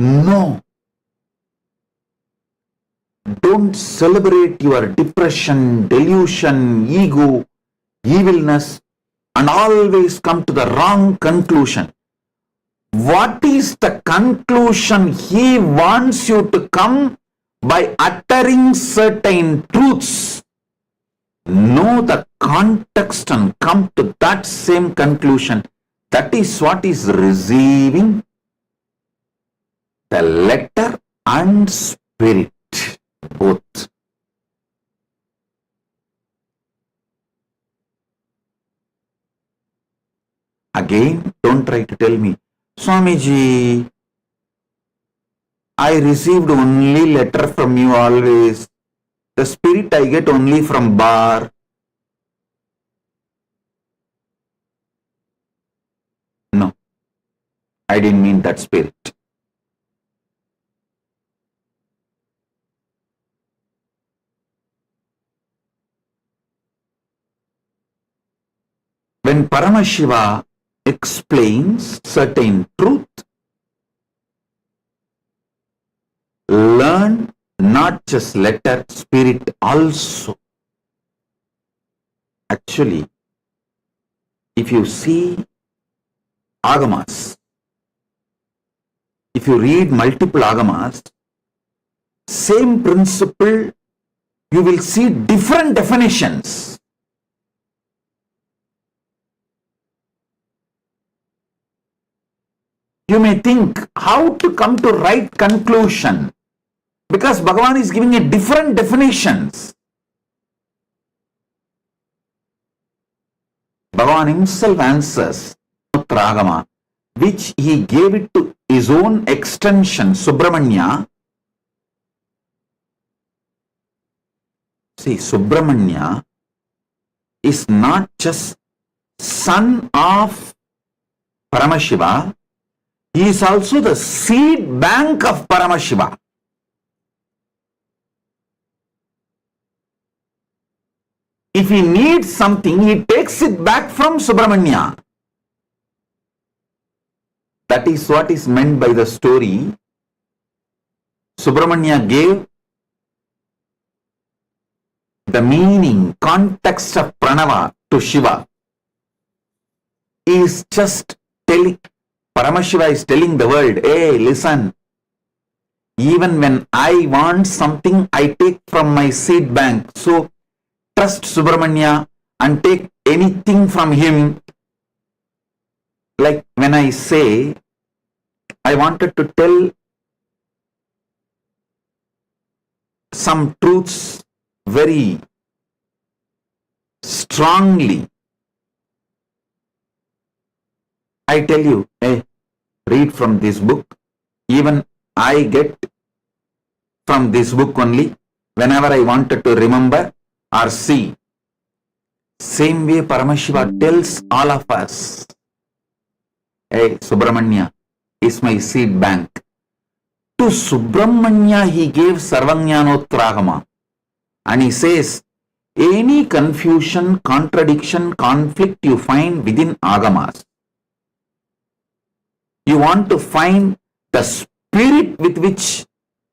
Speaker 3: No. Don't celebrate your depression, delusion, ego, evilness, and always come to the wrong conclusion. What is the conclusion he wants you to come by uttering certain truths? Know the context and come to that same conclusion. That is what is receiving the letter and spirit, both. Again, don't try to tell me, Swamiji, I received only letter from you always. The spirit I get only from bar. No, I didn't mean that spirit. When Paramashiva explains certain truth, learn not just letter, spirit also. Actually, if you see agamas, if you read multiple agamas, same principle, you will see different definitions. You may think how to come to right conclusion, because Bhagavan is giving a different definitions. Bhagavan himself answers Tragama, which he gave it to his own extension, Subramanya. See, Subramanya is not just son of Paramashiva, He is also the seed bank of Paramashiva. If he needs something, he takes it back from Subramanya. That is what is meant by the story. Subramanya gave the meaning, context of Pranava to Shiva. He is just telling, Paramashiva is telling the world, hey, listen, even when I want something, I take from my seed bank. So, trust Subramanya and take anything from him. Like when I say, I wanted to tell some truths very strongly. I tell you, hey, read from this book. Even I get from this book only whenever I wanted to remember or see. Same way Paramashiva tells all of us, hey, Subramanya is my seed bank. To Subramanya he gave Sarvajnanotragama, and he says, any confusion, contradiction, conflict you find within Agamas, you want to find the spirit with which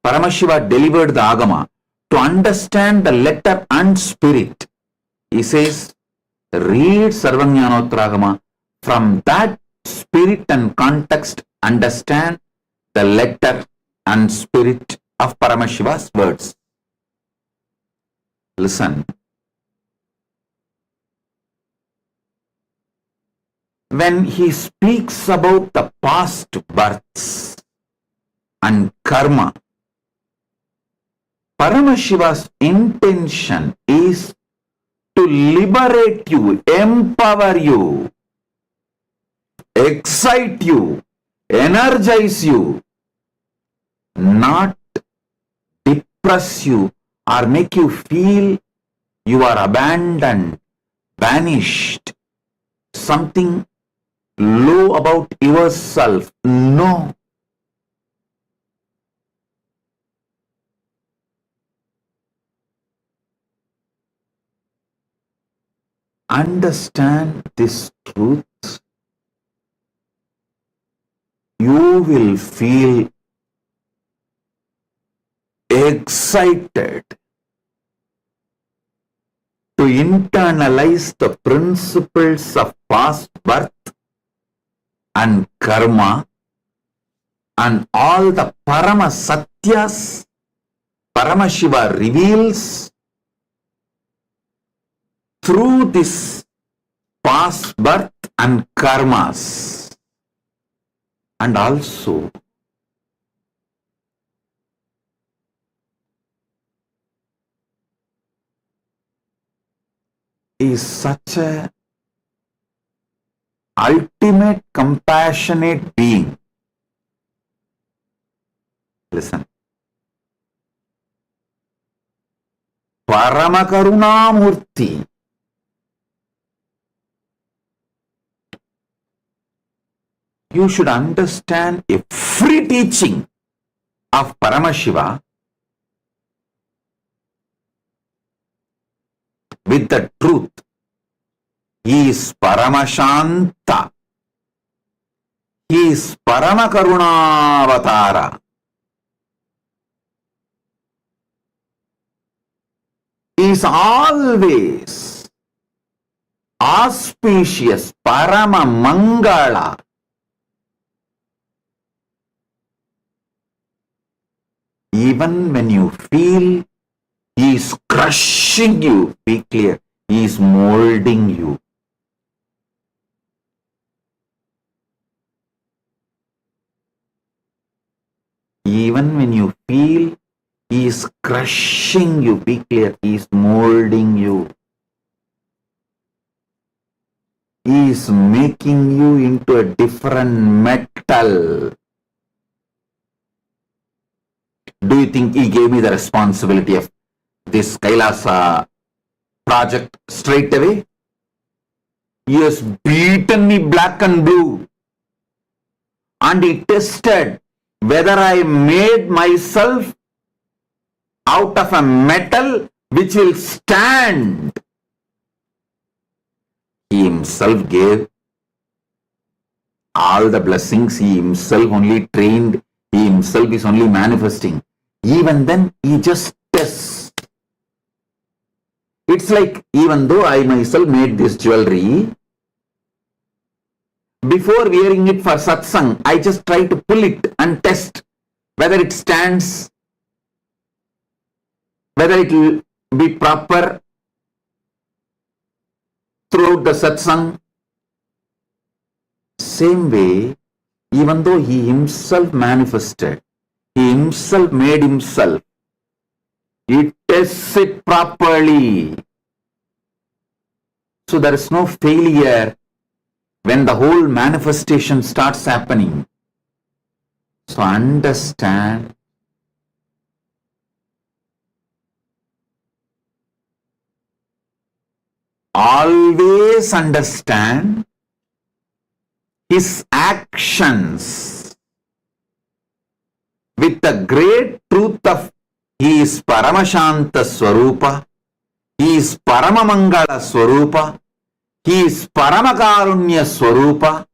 Speaker 3: Paramashiva delivered the Agama, to understand the letter and spirit. He says, read Sarvajnanotragama. From that spirit and context, understand the letter and spirit of Paramashiva's words. Listen. When he speaks about the past births and karma, Paramashiva's intention is to liberate you, empower you, excite you, energize you, not depress you or make you feel you are abandoned, banished, something low about yourself. No. Understand this truth, you will feel excited to internalize the principles of past birth and karma and all the Parama Satyas Paramashiva reveals through this past birth and karmas. And also is such a ultimate compassionate being. Listen. Paramakaruna Murthy. You should understand every teaching of Paramashiva with the truth. He is Paramashanta. He is Paramakaruna-avatara. He is always auspicious, Parama Mangala. Even when you feel he is crushing you, be clear, he is molding you. Even when you feel he is crushing you, be clear, he is molding you. He is making you into a different metal. Do you think he gave me the responsibility of this Kailasa project straight away? He has beaten me black and blue. and he tested whether I made myself out of a metal which will stand. He himself gave all the blessings, he himself only trained, he himself is only manifesting. Even then, he just tests. It's like, even though I myself made this jewelry, before wearing it for satsang, I just try to pull it and test whether it stands, whether it will be proper throughout the satsang. Same way, even though he himself manifested, he himself made himself, he tests it properly. So there is no failure when the whole manifestation starts happening. So understand, always understand his actions with the great truth of he is Paramashanta Swarupa, he is Paramamangala Swarupa, he is Paramakarunya Swarupa,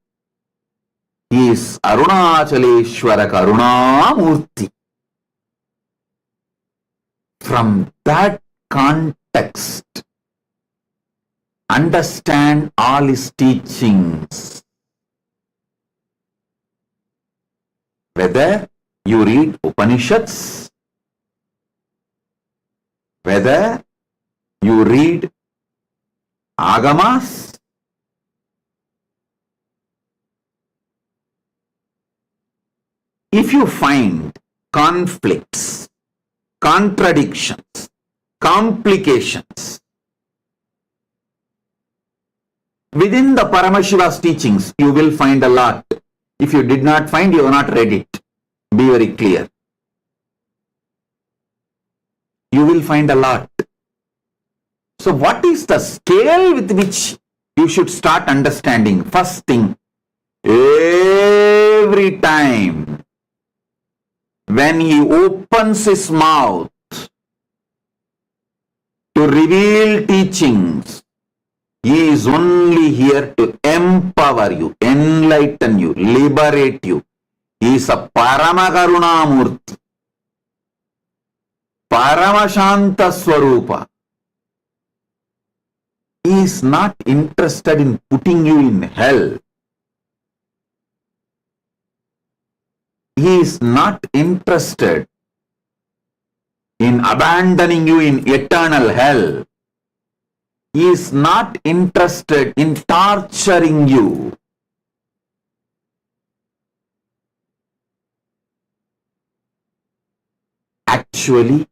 Speaker 3: he is Arunachaleshwara Karuna Murthy. From that context, understand all his teachings. Whether you read Upanishads, whether you read Agamas, if you find conflicts, contradictions, complications within the Paramashiva's teachings, you will find a lot. If you did not find, you have not read it. Be very clear. You will find a lot. So what is the scale with which you should start understanding? First thing, every time when he opens his mouth to reveal teachings, he is only here to empower you, enlighten you, liberate you. He is a Paramakaruna Murthy, Paramashanta Swarupa. He is not interested in putting you in hell. He is not interested in abandoning you in eternal hell. He is not interested in torturing you. Actually,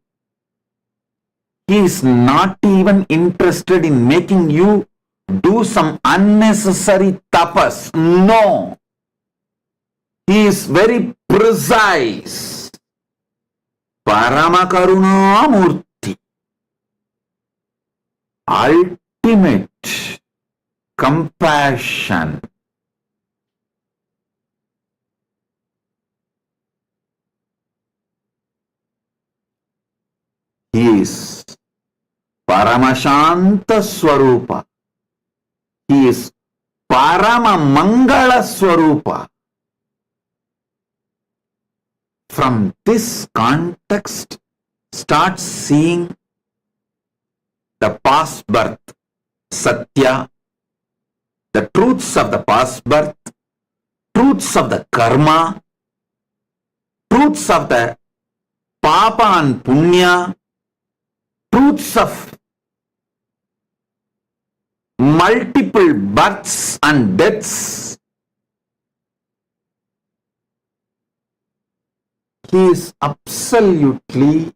Speaker 3: he is not even interested in making you do some unnecessary tapas. No. He is very precise. Paramakaruna Murthy. Ultimate compassion. He is Paramashanta Swarupa. He is Paramamangala Swarupa. From this context, start seeing the past birth, Satya, the truths of the past birth, truths of the karma, truths of the papa and punya, truths of multiple births and deaths. He is absolutely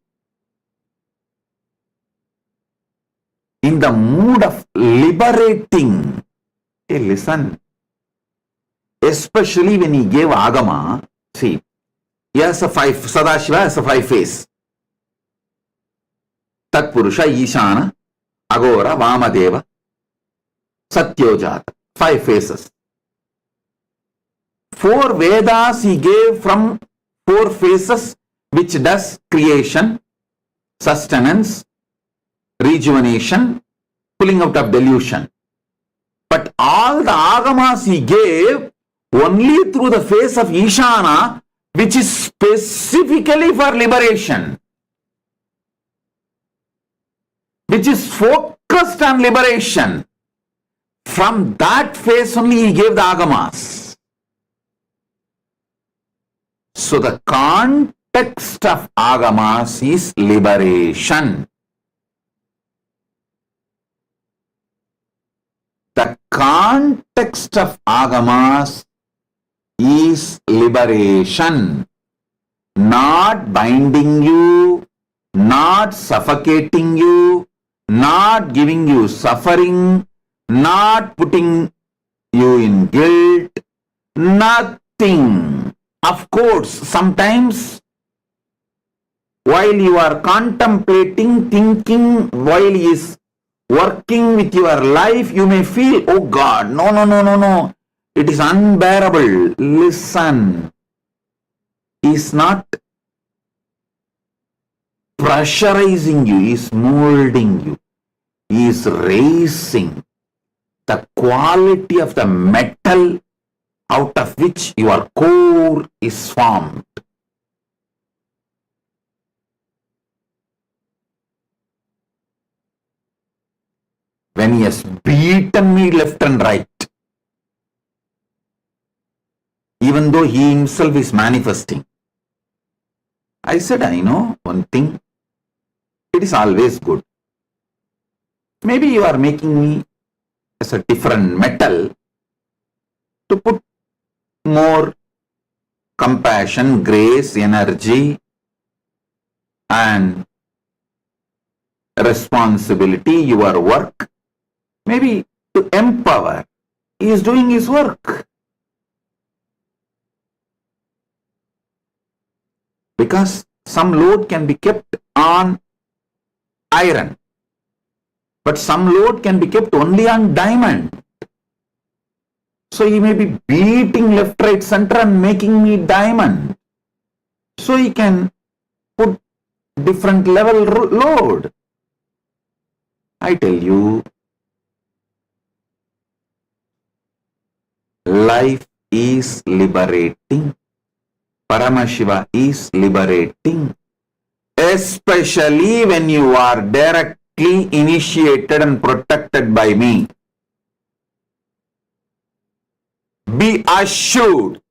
Speaker 3: in the mood of liberating. Hey, listen. Especially when he gave Agama, see, he has a five, Sadashiva has a five face. Tatpurusha, Ishana, Agora, Vamadeva, Satyojata. 5 faces. 4 Vedas he gave from 4 phases, which does creation, sustenance, rejuvenation, pulling out of delusion. But all the agamas he gave only through the phase of Ishana, which is specifically for liberation, which is focused on liberation. From that phase only he gave the agamas. So the context of agamas is liberation. The context of agamas is liberation, not binding you, not suffocating you, not giving you suffering, not putting you in guilt, nothing. Of course, sometimes while you are contemplating, thinking, while he is working with your life, you may feel, oh God, no, it is unbearable. Listen, he is not pressurizing you, he is molding you. He is raising the quality of the metal out of which your core is formed. When he has beaten me left and right, even though he himself is manifesting, I said, I know one thing, it is always good. Maybe you are making me as a different metal to put more compassion, grace, energy, and responsibility, your work, maybe to empower. He is doing his work. Because some load can be kept on iron, but some load can be kept only on diamond. So he may be beating left, right, center and making me diamond. So he can put different level load. I tell you, life is liberating. Paramashiva is liberating. Especially when you are directly initiated and protected by me. Be assured,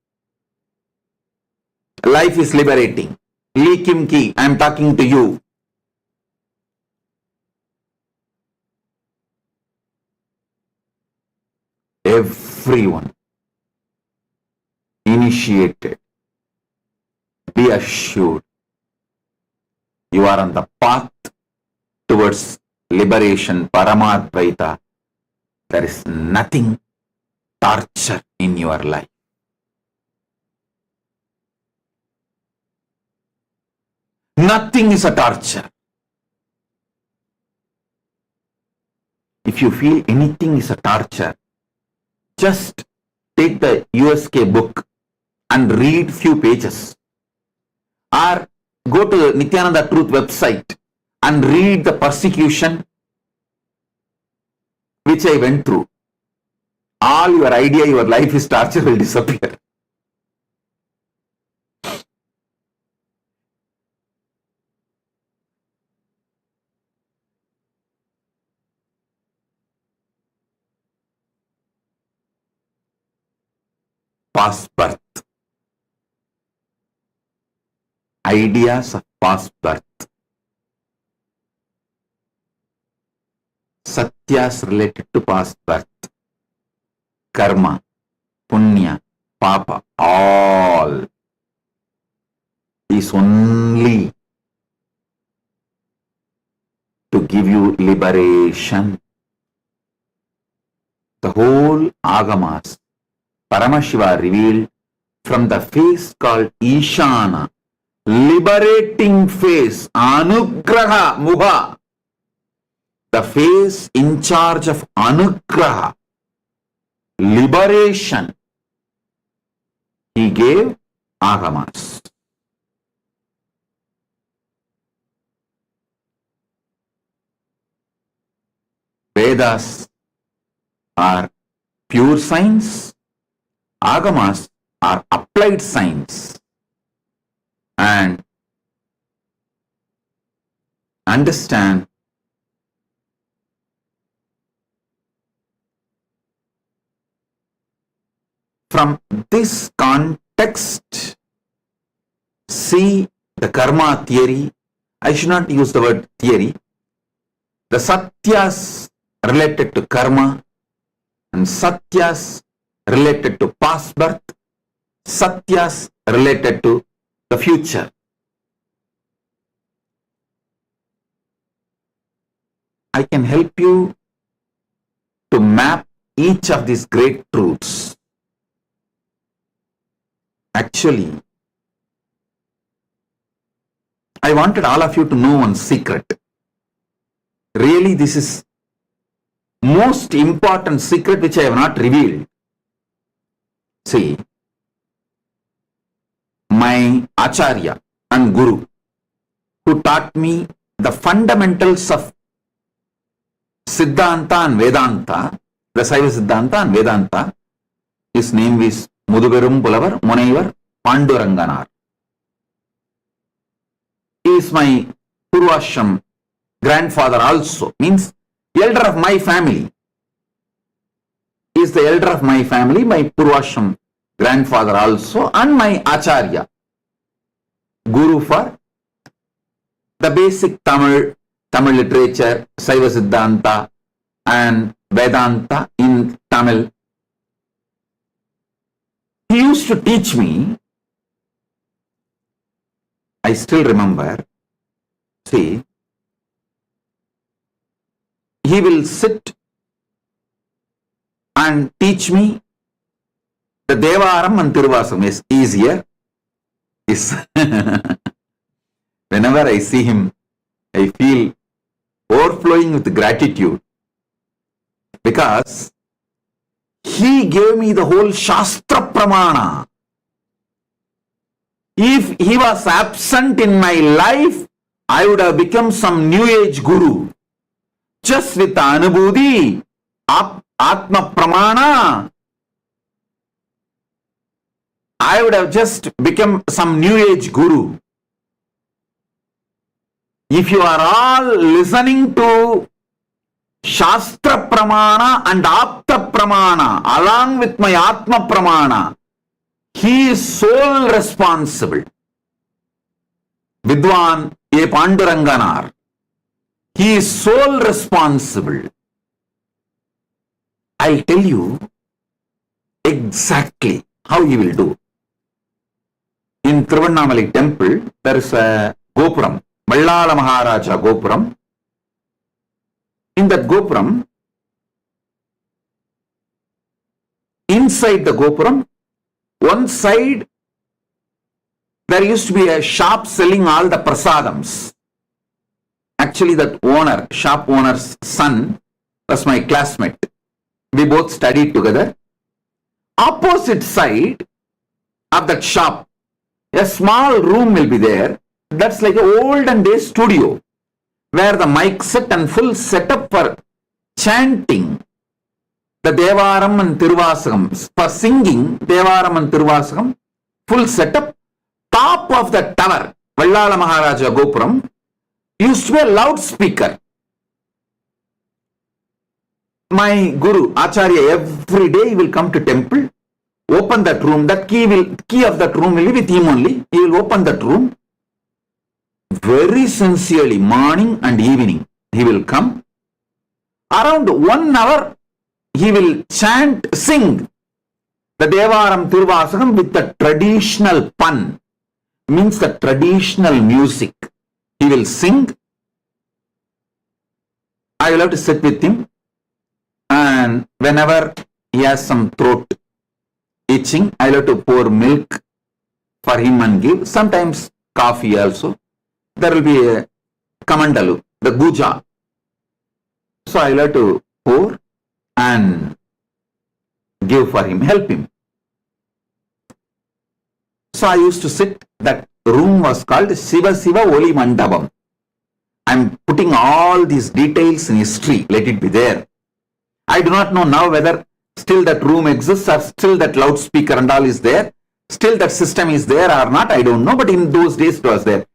Speaker 3: life is liberating. Lee Kim Ki, I am talking to you. Everyone initiated, be assured, you are on the path towards liberation, Paramadvaita. There is nothing torture in your life. Nothing is a torture. If you feel anything is a torture, just take the USK book and read few pages. Or go to the Nithyananda Truth website and read the persecution which I went through. All your idea, your life is torture will disappear. Past birth. Ideas of past birth. Satyas related to past birth. Karma, punya, papa, all is only to give you liberation. The whole agamas, Paramashiva revealed from the phase called Ishana, liberating phase, Anugraha Muha, the phase in charge of Anugraha, liberation. He gave agamas. Vedas are pure science. Agamas are applied science. And understand from this context, see the karma theory. I should not use the word theory. The satyas related to karma and satyas related to past birth, satyas related to the future. I can help you to map each of these great truths. Actually, I wanted all of you to know one secret. Really, this is most important secret which I have not revealed. See, my Acharya and Guru, who taught me the fundamentals of Siddhanta and Vedanta, the Saiva Siddhanta and Vedanta, his name is Muduverum Pulavar Munaivar Panduranganar. He is my Purvashram grandfather also, means elder of my family. He is the elder of my family, my Purvashram grandfather also, and my Acharya, Guru for the basic Tamil literature, Saiva Siddhanta and Vedanta in Tamil. He used to teach me, I still remember, see, he will sit and teach me the Devaram and Tiruvasam is easier. Whenever I see him, I feel overflowing with gratitude because he gave me the whole Shastra Pramana. If he was absent in my life, I would have become some new age guru. Just with the Anubhuti, Atma Pramana, I would have just become some new age guru. If you are all listening to Shastra Pramana and Apta Pramana along with my Atma Pramana, he is sole responsible. Vidwan A. Panduranganar, he is sole responsible. I'll tell you exactly how he will do. In Tiruvannamalai temple, there is a Gopuram, Vallala Maharaja Gopuram. In that Gopuram, inside the Gopuram, one side, there used to be a shop selling all the prasadams. Actually, that owner, shop owner's son, was my classmate. We both studied together. Opposite side of that shop, a small room will be there. That's like an olden day studio, where the mic set and full setup for chanting the Devaram and Tiruvasagam, for singing Devaram and Tiruvasagam, full setup. Top of the tower, Vallala Maharaja Gopuram, used to be a loudspeaker. My Guru, Acharya, every day he will come to temple, open that room, that key of that room will be with him only. He will open that room. Very sincerely, morning and evening, he will come. Around 1 hour, he will chant, sing the Devaram Tiruvasagam with the traditional pun, means the traditional music. He will sing. I will have to sit with him, and whenever he has some throat itching, I will have to pour milk for him and give. Sometimes coffee also. There will be a kamandalu, the guja. So I will have to pour and give for him, help him. Kailasa used to sit, that room was called Shiva Shiva Oli Mandapam. I'm putting all these details in history, let it be there. I do not know now whether still that room exists or still that loudspeaker and all is there. Still that system is there or not, I don't know, but in those days it was there.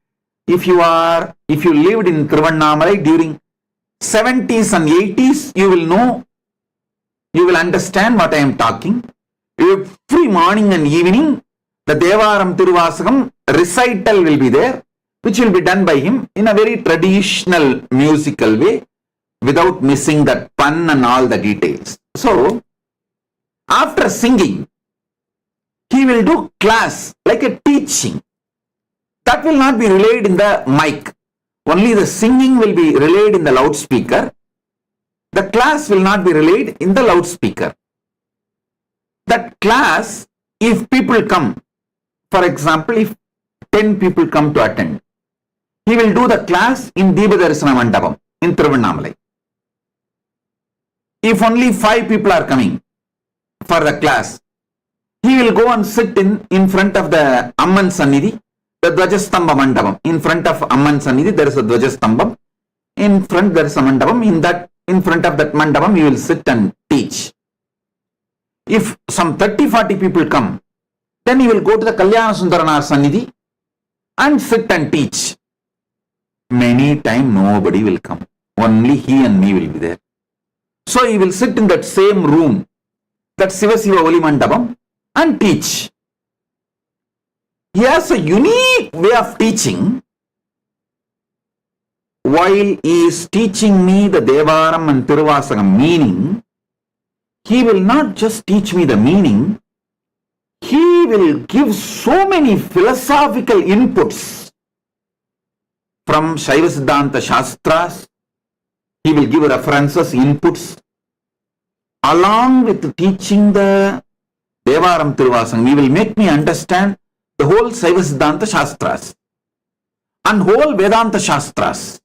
Speaker 3: If you lived in Tiruvannamalai during 70s and 80s, you will know, you will understand what I am talking. Every morning and evening, the Devaram Tiruvasakam recital will be there, which will be done by him in a very traditional musical way, without missing that pun and all the details. So, after singing, he will do class like a teaching. That will not be relayed in the mic. Only the singing will be relayed in the loudspeaker. The class will not be relayed in the loudspeaker. That class, if people come, for example, if 10 people come to attend, he will do the class in Deepadarsana Mandapam in Tiruvannamalai. If only 5 people are coming for the class, he will go and sit in front of the Amman Sannidhi, the Dvajastamba Mandapam. In front of Amman Sannidhi, there is a Dvajastambam. In front there is a Mandapam. In front of that Mandapam, he will sit and teach. If some 30-40 people come, then he will go to the Kalyana Sundaranaar Sannidhi and sit and teach. Many times nobody will come. Only he and me will be there. So he will sit in that same room, that Shiva Shiva Oli Mandapam, and teach. He has a unique way of teaching. While he is teaching me the Devaram and Tiruvasakam meaning, he will not just teach me the meaning, he will give so many philosophical inputs from Shaiva Siddhanta Shastras. He will give references, inputs, along with teaching the Devaram Tiruvasakam. He will make me understand the whole Shaiva Siddhanta Shastras and whole Vedanta Shastras.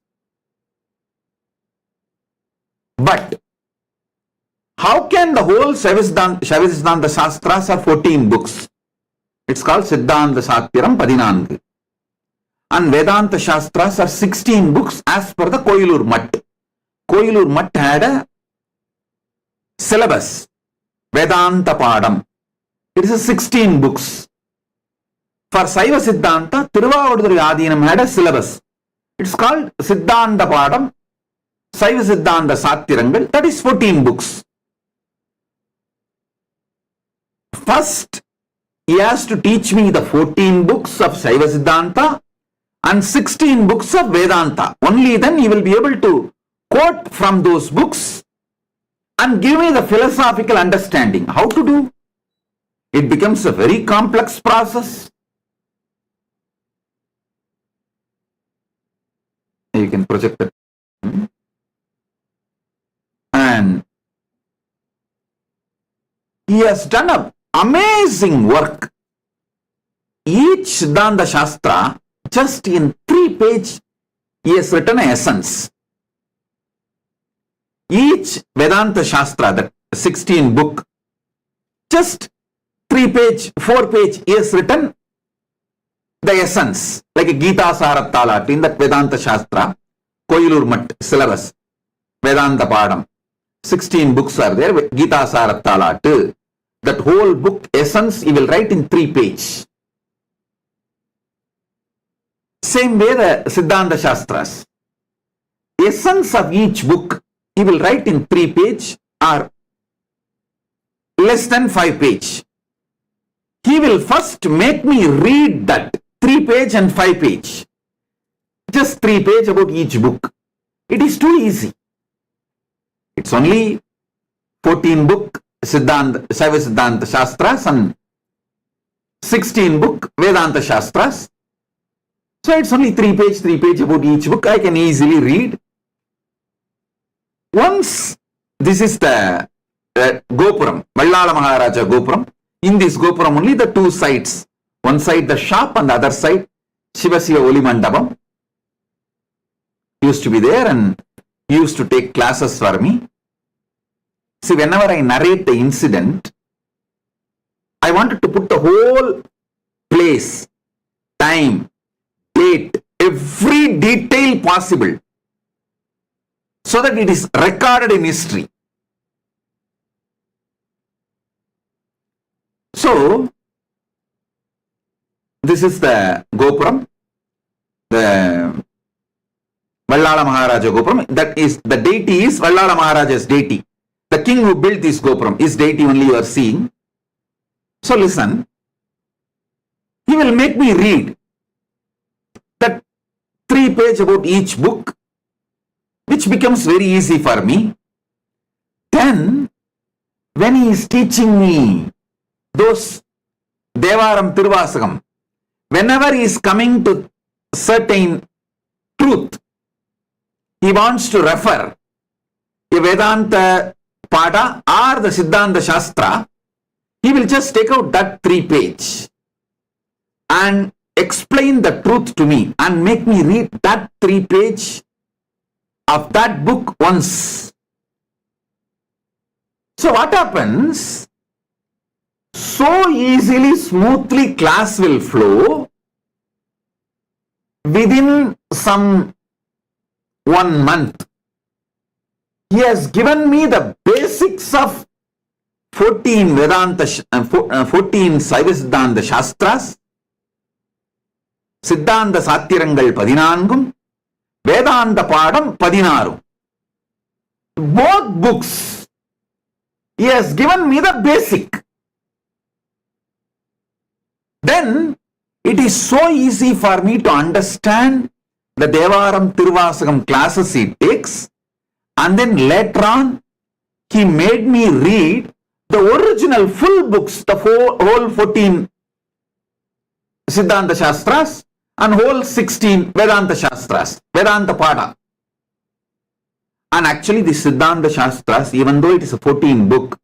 Speaker 3: But how can the whole Shaiva Siddhanta Shastras are 14 books? It's called Siddhanta Satyaram 14. And Vedanta Shastras are 16 books as per the Koilur Mutt. Koilur Mutt had a syllabus, Vedanta Padam. It is 16 books. For Shaiva Siddhanta, Tiruvavaduthurai Adinam had a syllabus. It's called Siddhanta Padam, Shaiva Siddhanta Satyarangal, that is 14 books. First, he has to teach me the 14 books of Shaiva Siddhanta and 16 books of Vedanta. Only then he will be able to quote from those books and give me the philosophical understanding. How to do? It becomes a very complex process. You can project it. And he has done an amazing work. Each Siddhanta Shastra, just in 3 pages, he has written an essence. Each Vedanta Shastra, the 16 book, just 3 page, 4 page, he has written the essence, like a Gita Sarattalat in that Vedanta Shastra, Koilur Mutt syllabus, Vedanta Padam. 16 books are there, Gita Sarattalat. That whole book essence he will write in 3 pages. Same way the Siddhanta Shastras. Essence of each book he will write in 3 pages or less than 5 pages. He will first make me read that 3 page and 5 page. Just 3 page about each book. It is too easy. It's only 14 book Siddhanta, Shaiva Siddhanta Shastras and 16 book Vedanta Shastras. So it's only 3 page about each book. I can easily read. Once, this is the Gopuram, Vallala Maharaja Gopuram. In this Gopuram only the 2 sides. One side the shop and the other side Shiva Shiva Oli Mandapam. Used to be there and he used to take classes for me. See, whenever I narrate the incident, I wanted to put the whole place, time, date, every detail possible, so that it is recorded in history. So, this is the Gopuram, the Vallala Maharaja Gopuram. That is, the deity is Vallala Maharaja's deity. The king who built this Gopuram, his deity only you are seeing. So listen, he will make me read that 3 pages about each book, which becomes very easy for me. Then, when he is teaching me those Devaram Tiruvasagam, whenever he is coming to certain truth, he wants to refer a Vedanta Pada or the Siddhanta Shastra, he will just take out that 3 pages and explain the truth to me and make me read that 3 pages of that book once. So what happens? So easily, smoothly class will flow within some 1 month. He has given me the basics of 14 Vedanta, 14 Saiva Siddhanta Shastras, Siddhanta Satyarangal 14, Vedanta Padam 16. Both books, he has given me the basic. Then, it is so easy for me to understand the Devaram Tiruvasagam classes he takes, and then later on, he made me read the original full books, the whole 14 Siddhanta Shastras and whole 16 Vedanta Shastras, Vedanta Pada. And actually, the Siddhanta Shastras, even though it is a 14 book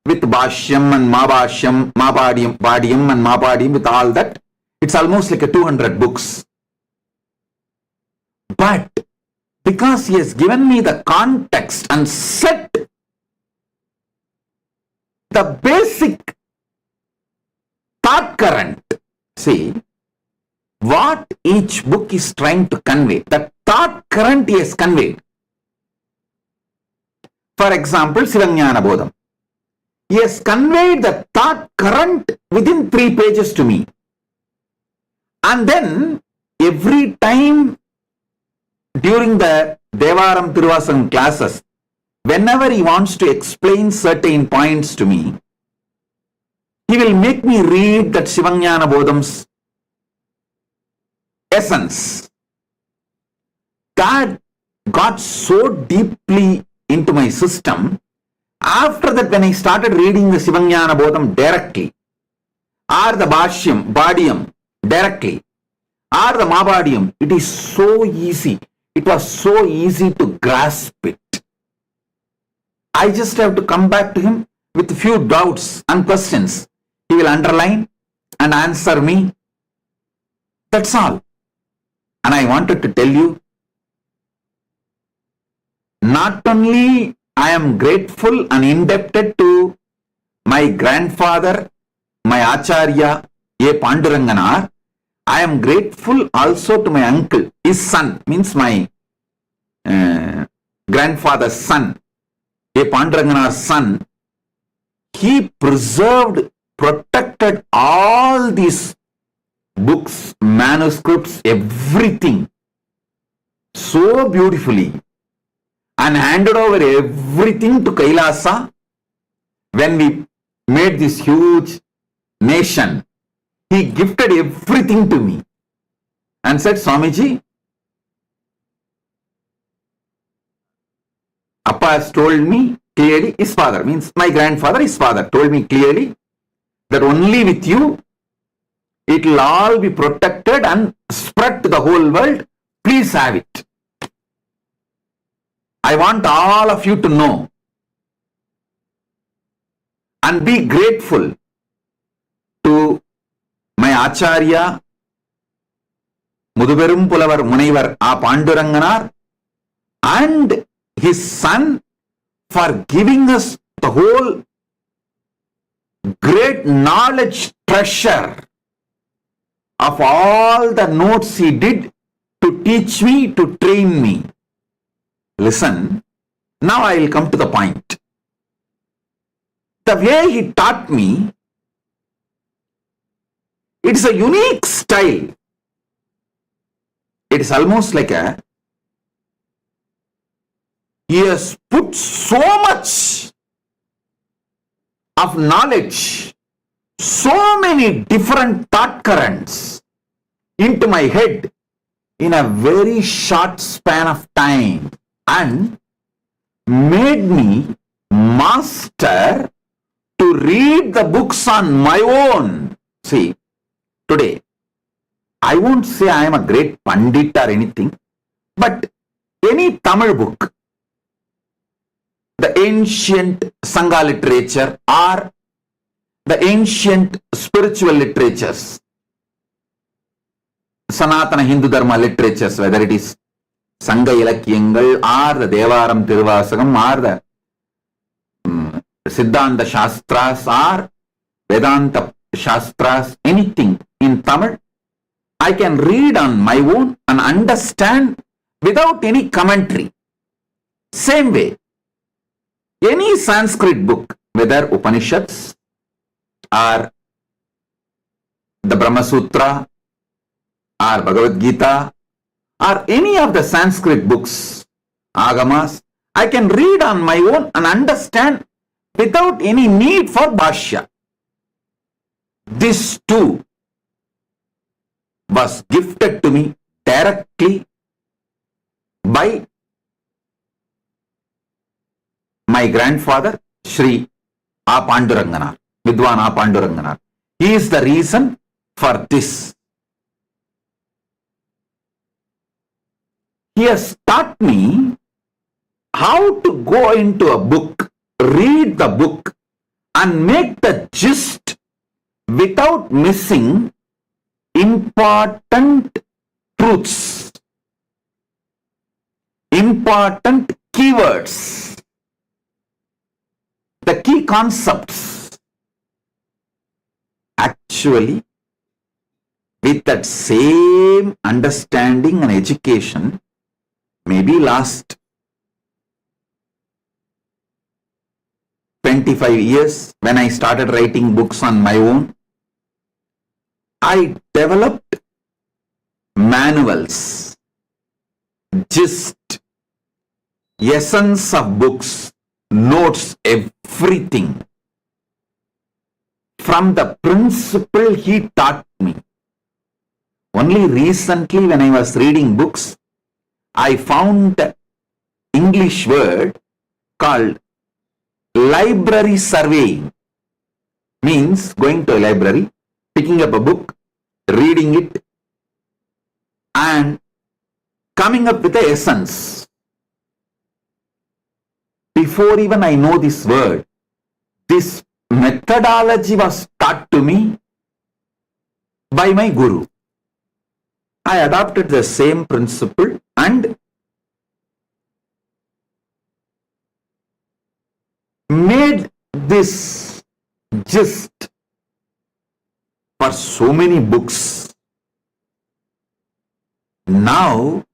Speaker 3: with Bhashyam and Mabhashyam, Bhadyam and Mabhadyam, with all that, it's almost like a 200 books. But because he has given me the context and set the basic thought current, see, what each book is trying to convey, the thought current he has conveyed. For example, Sivajnana Bodham. He has conveyed the thought current within 3 pages to me. And then, every time during the Devaram Tiruvasagam classes, whenever he wants to explain certain points to me, he will make me read that Sivajnana Bodham's essence. That got so deeply into my system. After that, when I started reading the Sivajnana Bodham directly, or the Bhashyam, Bhadyam directly, or the Mabhadyam, it is so easy. It was so easy to grasp it. I just have to come back to him with a few doubts and questions. He will underline and answer me. That's all. And I wanted to tell you, not only I am grateful and indebted to my grandfather, my Acharya, A. Panduranganar, I am grateful also to my uncle, his son, means my grandfather's son, A. Panduranganar's son. He preserved, protected all these books, manuscripts, everything so beautifully, and handed over everything to Kailasa when we made this huge nation. He gifted everything to me and said, Swamiji, Appa has told me clearly, his father, means my grandfather, his father, told me clearly that only with you it will all be protected and spread to the whole world. Please have it. I want all of you to know and be grateful to my Acharya, Muduberum Pulavar Munaivar A. Panduranganar, and his son for giving us the whole great knowledge treasure of all the notes he did to teach me, to train me. Listen, now I will come to the point. The way he taught me, it's a unique style. It is almost like he has put so much of knowledge, so many different thought currents into my head in a very short span of time and made me master to read the books on my own. See, today, I won't say I am a great Pandit or anything, but any Tamil book, the ancient Sangha literature or the ancient spiritual literatures, Sanatana Hindu Dharma literatures, whether it is Sangha Ilakyangal or the Devaram Tiruvasagam or the Siddhanta Shastras or Vedanta Shastras, anything in Tamil, I can read on my own and understand without any commentary. Same way, any Sanskrit book, whether Upanishads or the Brahma Sutra or Bhagavad Gita or any of the Sanskrit books, Agamas, I can read on my own and understand without any need for Bhashya. This too was gifted to me directly by my grandfather, Shri A. Panduranganar, Vidwan A. Panduranganar. He is the reason for this. He has taught me how to go into a book, read the book and make the gist without missing important truths, important keywords, the key concepts. Actually, with that same understanding and education, maybe last 25 years when I started writing books on my own, I developed manuals, gist, essence of books, notes, everything from the principle he taught me. Only recently when I was reading books, I found an English word called library surveying. Means going to a library, picking up a book, reading it and coming up with the essence. Before even I know this word, this methodology was taught to me by my guru. I adopted the same principle and made this gist for so many books. Now,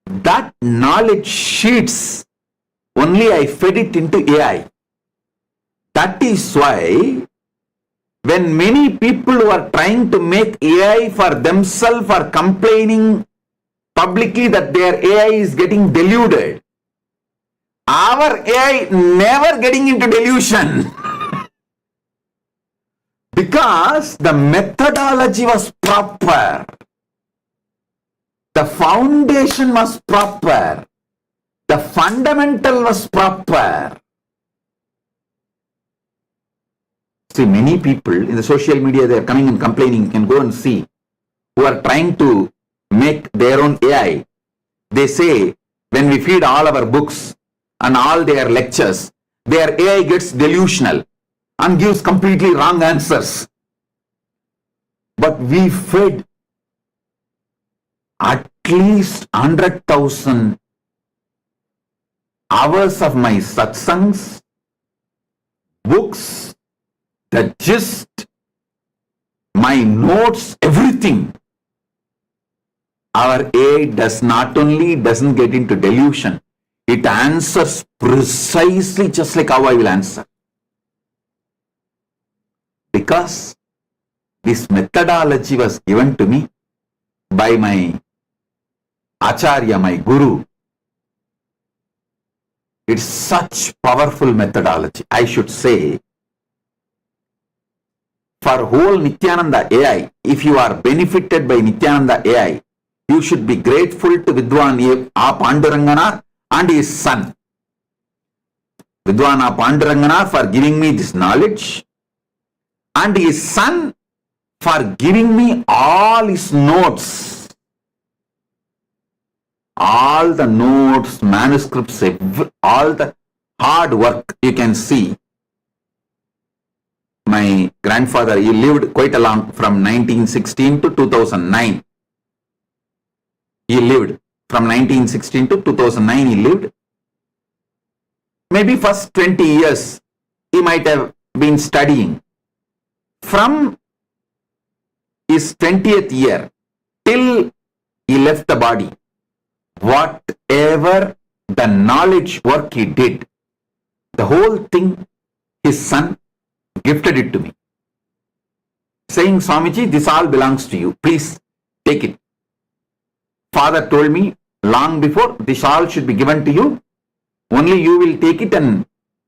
Speaker 3: that knowledge sheets, only I fed it into AI. That is why when many people who are trying to make AI for themselves are complaining publicly that their AI is getting deluded, our AI never getting into delusion. Because the methodology was proper. The foundation was proper. The fundamental was proper. See, many people in the social media, they are coming and complaining. You can go and see, who are trying to make their own AI. They say, when we feed all our books and all their lectures, their AI gets delusional and gives completely wrong answers. But we fed at least 100,000 hours of my satsangs, books, the gist, my notes, everything. Our AI does not only doesn't get into delusion, it answers precisely just like how I will answer. Because this methodology was given to me by my Acharya, my Guru. It's such powerful methodology. I should say, for whole Nithyananda AI, if you are benefited by Nithyananda AI, you should be grateful to Vidwan A. Pandurangana and his son. Vidwan A. Pandurangana for giving me this knowledge, and his son for giving me all his notes. All the notes, manuscripts, all the hard work you can see. My grandfather, he lived quite a long, from 1916 to 2009. He lived from 1916 to 2009. He lived. Maybe first 20 years he might have been studying. From his 20th year till he left the body, whatever the knowledge work he did, the whole thing, his son gifted it to me, saying, Swamiji, this all belongs to you. Please take it. Father told me long before, this all should be given to you. Only you will take it and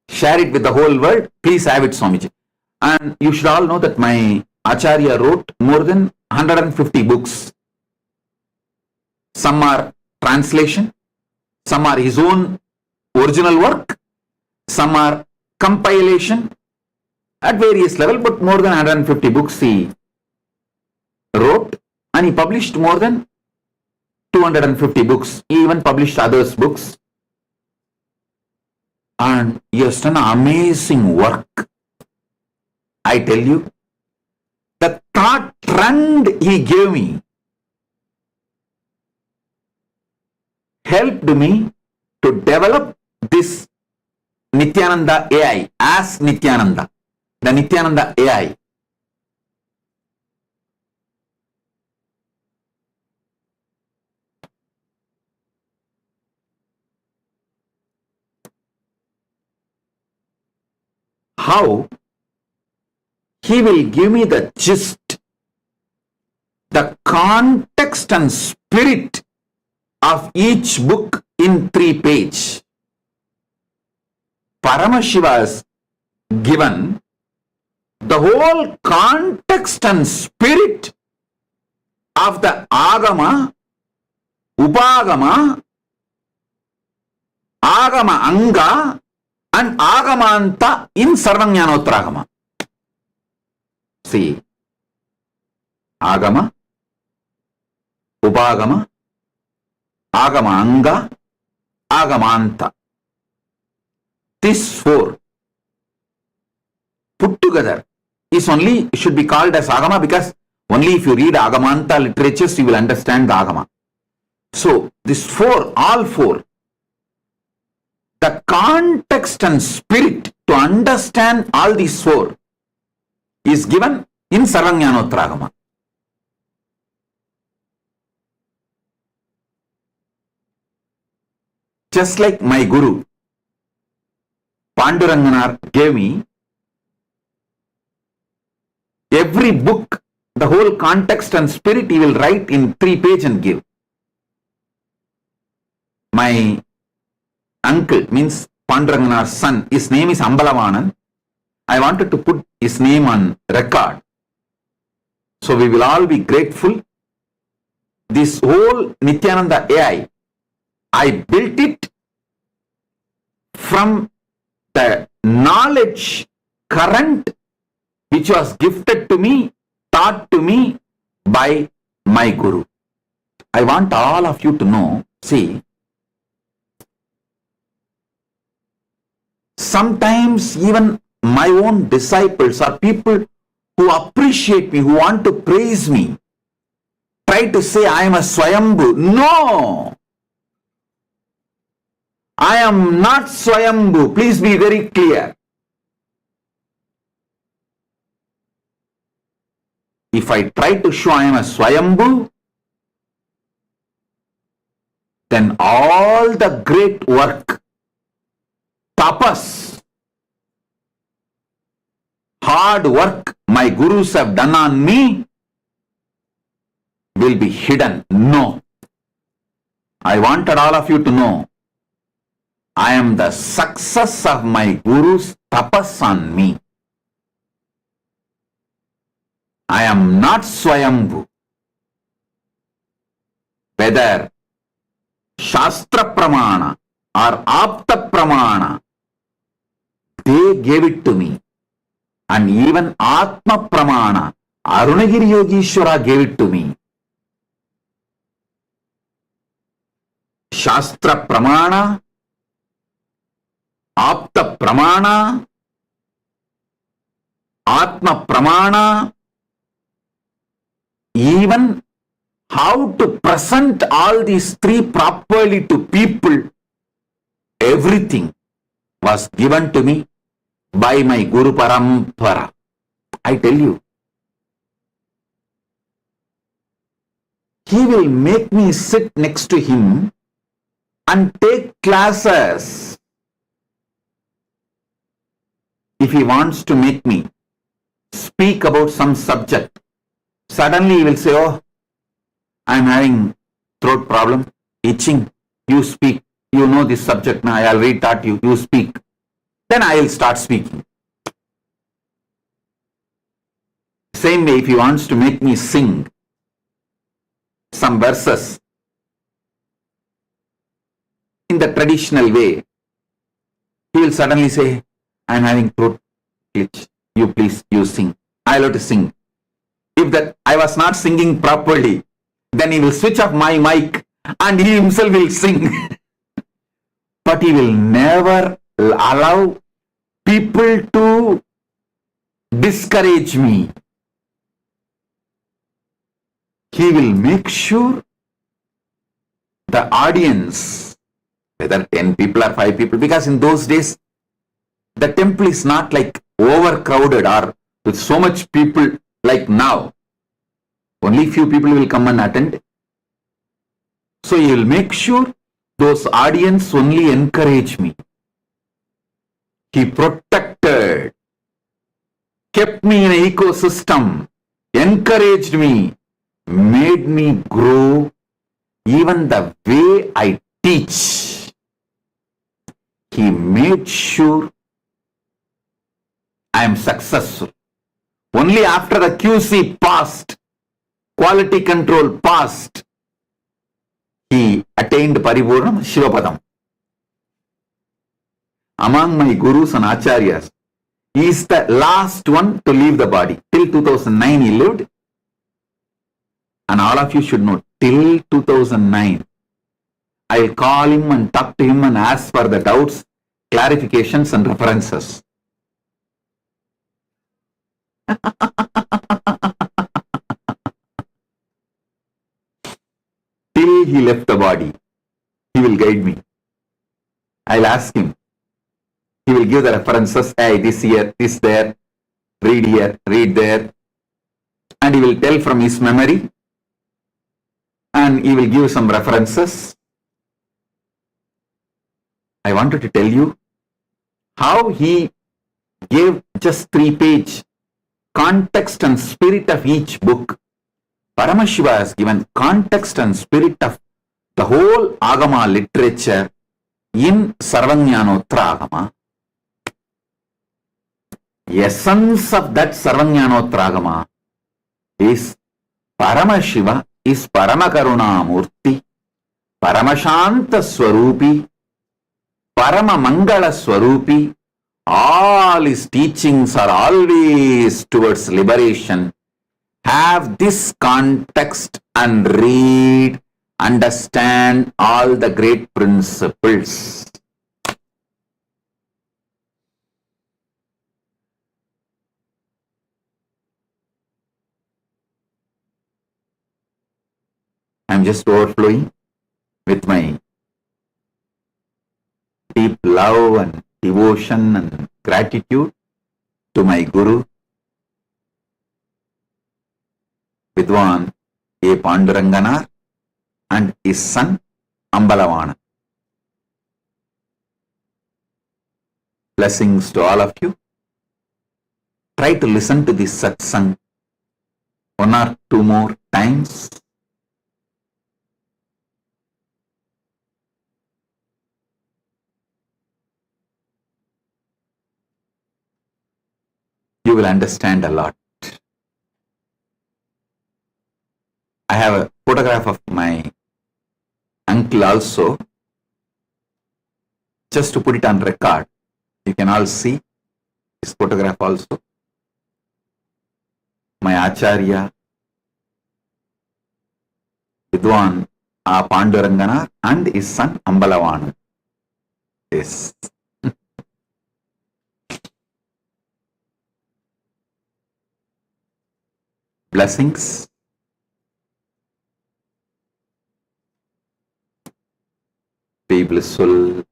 Speaker 3: share it with the whole world. Please have it, Swamiji. And you should all know that my Acharya wrote more than 150 books. Some are translation, some are his own original work, some are compilation at various levels, but more than 150 books he wrote, and he published more than 250 books. He even published others' books. And he has done amazing work. I tell you, the thought trend he gave me helped me to develop this Nithyananda AI as Nithyananda, the Nithyananda AI. How he will give me the gist, the context and spirit of each book in 3 pages. Paramashiva has given the whole context and spirit of the Agama, Upagama, Agama Anga and Agamanta in Sarvajnanotragama. See, Agama, Upagama, Agama Anga, Agamanta. These 4 put together is only, should be called as Agama, because only if you read Agamanta literatures you will understand the Agama. So these 4, all 4, the context and spirit to understand all these 4 is given in Sarvajnanotragama. Just like my Guru Pandurangana gave me, every book, the whole context and spirit he will write in 3 pages and give. My uncle, means Pandurangana's son, his name is Ambalavanan. I wanted to put his name on record. So we will all be grateful. This whole Nithyananda AI, I built it from the knowledge current which was gifted to me, taught to me by my Guru. I want all of you to know, see, sometimes even my own disciples or people who appreciate me, who want to praise me, try to say I am a Swayambhu. No! I am not Swayambhu. Please be very clear. if I try to show I am a Swayambhu, then all the great work, tapas, hard work my gurus have done on me will be hidden. No. I wanted all of you to know I am the success of my guru's tapas on me. I am not Swayambhu. Whether Shastra Pramana or Apta Pramana, they gave it to me. And even Atma Pramana, Arunagiri Yogishwara gave it to me. Shastra Pramana, Apta Pramana, Atma Pramana, even how to present all these three properly to people, everything was given to me by my Guru Parampara. I tell you, he will make me sit next to him and take classes. If he wants to make me speak about some subject, suddenly he will say, oh, I am having throat problem, itching, you speak, you know this subject now, I already taught you, you speak. Then I will start speaking. Same way, if he wants to make me sing some verses in the traditional way, he will suddenly say, I am having throat glitch, you please, you sing. I will have to sing. If that I was not singing properly, then he will switch off my mic and he himself will sing. But he will never allow people to discourage me. He will make sure the audience, whether 10 people or 5 people, because in those days, the temple is not like overcrowded or with so much people like now. Only few people will come and attend. So he will make sure those audience only encourage me. He protected, kept me in an ecosystem, encouraged me, made me grow. Even the way I teach, he made sure I am successful. Only after the QC passed, quality control passed, he attained Paripurnam Shivapadam. Among my gurus and acharyas, he is the last one to leave the body. Till 2009 he lived. And all of you should know, till 2009, I will call him and talk to him and ask for the doubts, clarifications and references. Till he left the body, he will guide me. I'll ask him. He will give the references. Hey, this here, this there, read here, read there. And he will tell from his memory. And he will give some references. I wanted to tell you how he gave just 3-page context and spirit of each book. Paramashiva has given context and spirit of the whole Agama literature in Sarvajnanottara Agama. Essence of that Sarvajnanottara Agama is Paramashiva is Paramakaruna Murthy, Paramashanta Swarupi, Paramamangala Swarupi. All his teachings are always towards liberation. Have this context and read, understand all the great principles. I am just overflowing with my deep love and devotion and gratitude to my Guru. Vidwan A. Panduranganar and his son Ambalavana. Blessings to all of you. Try to listen to this satsang one or two more times. You will understand a lot. I have a photograph of my uncle also, just to put it on record. You can all see this photograph also. My Acharya, Vidwan A. Pandurangana and his son Ambalavana. Yes. Blessings. Be blissful.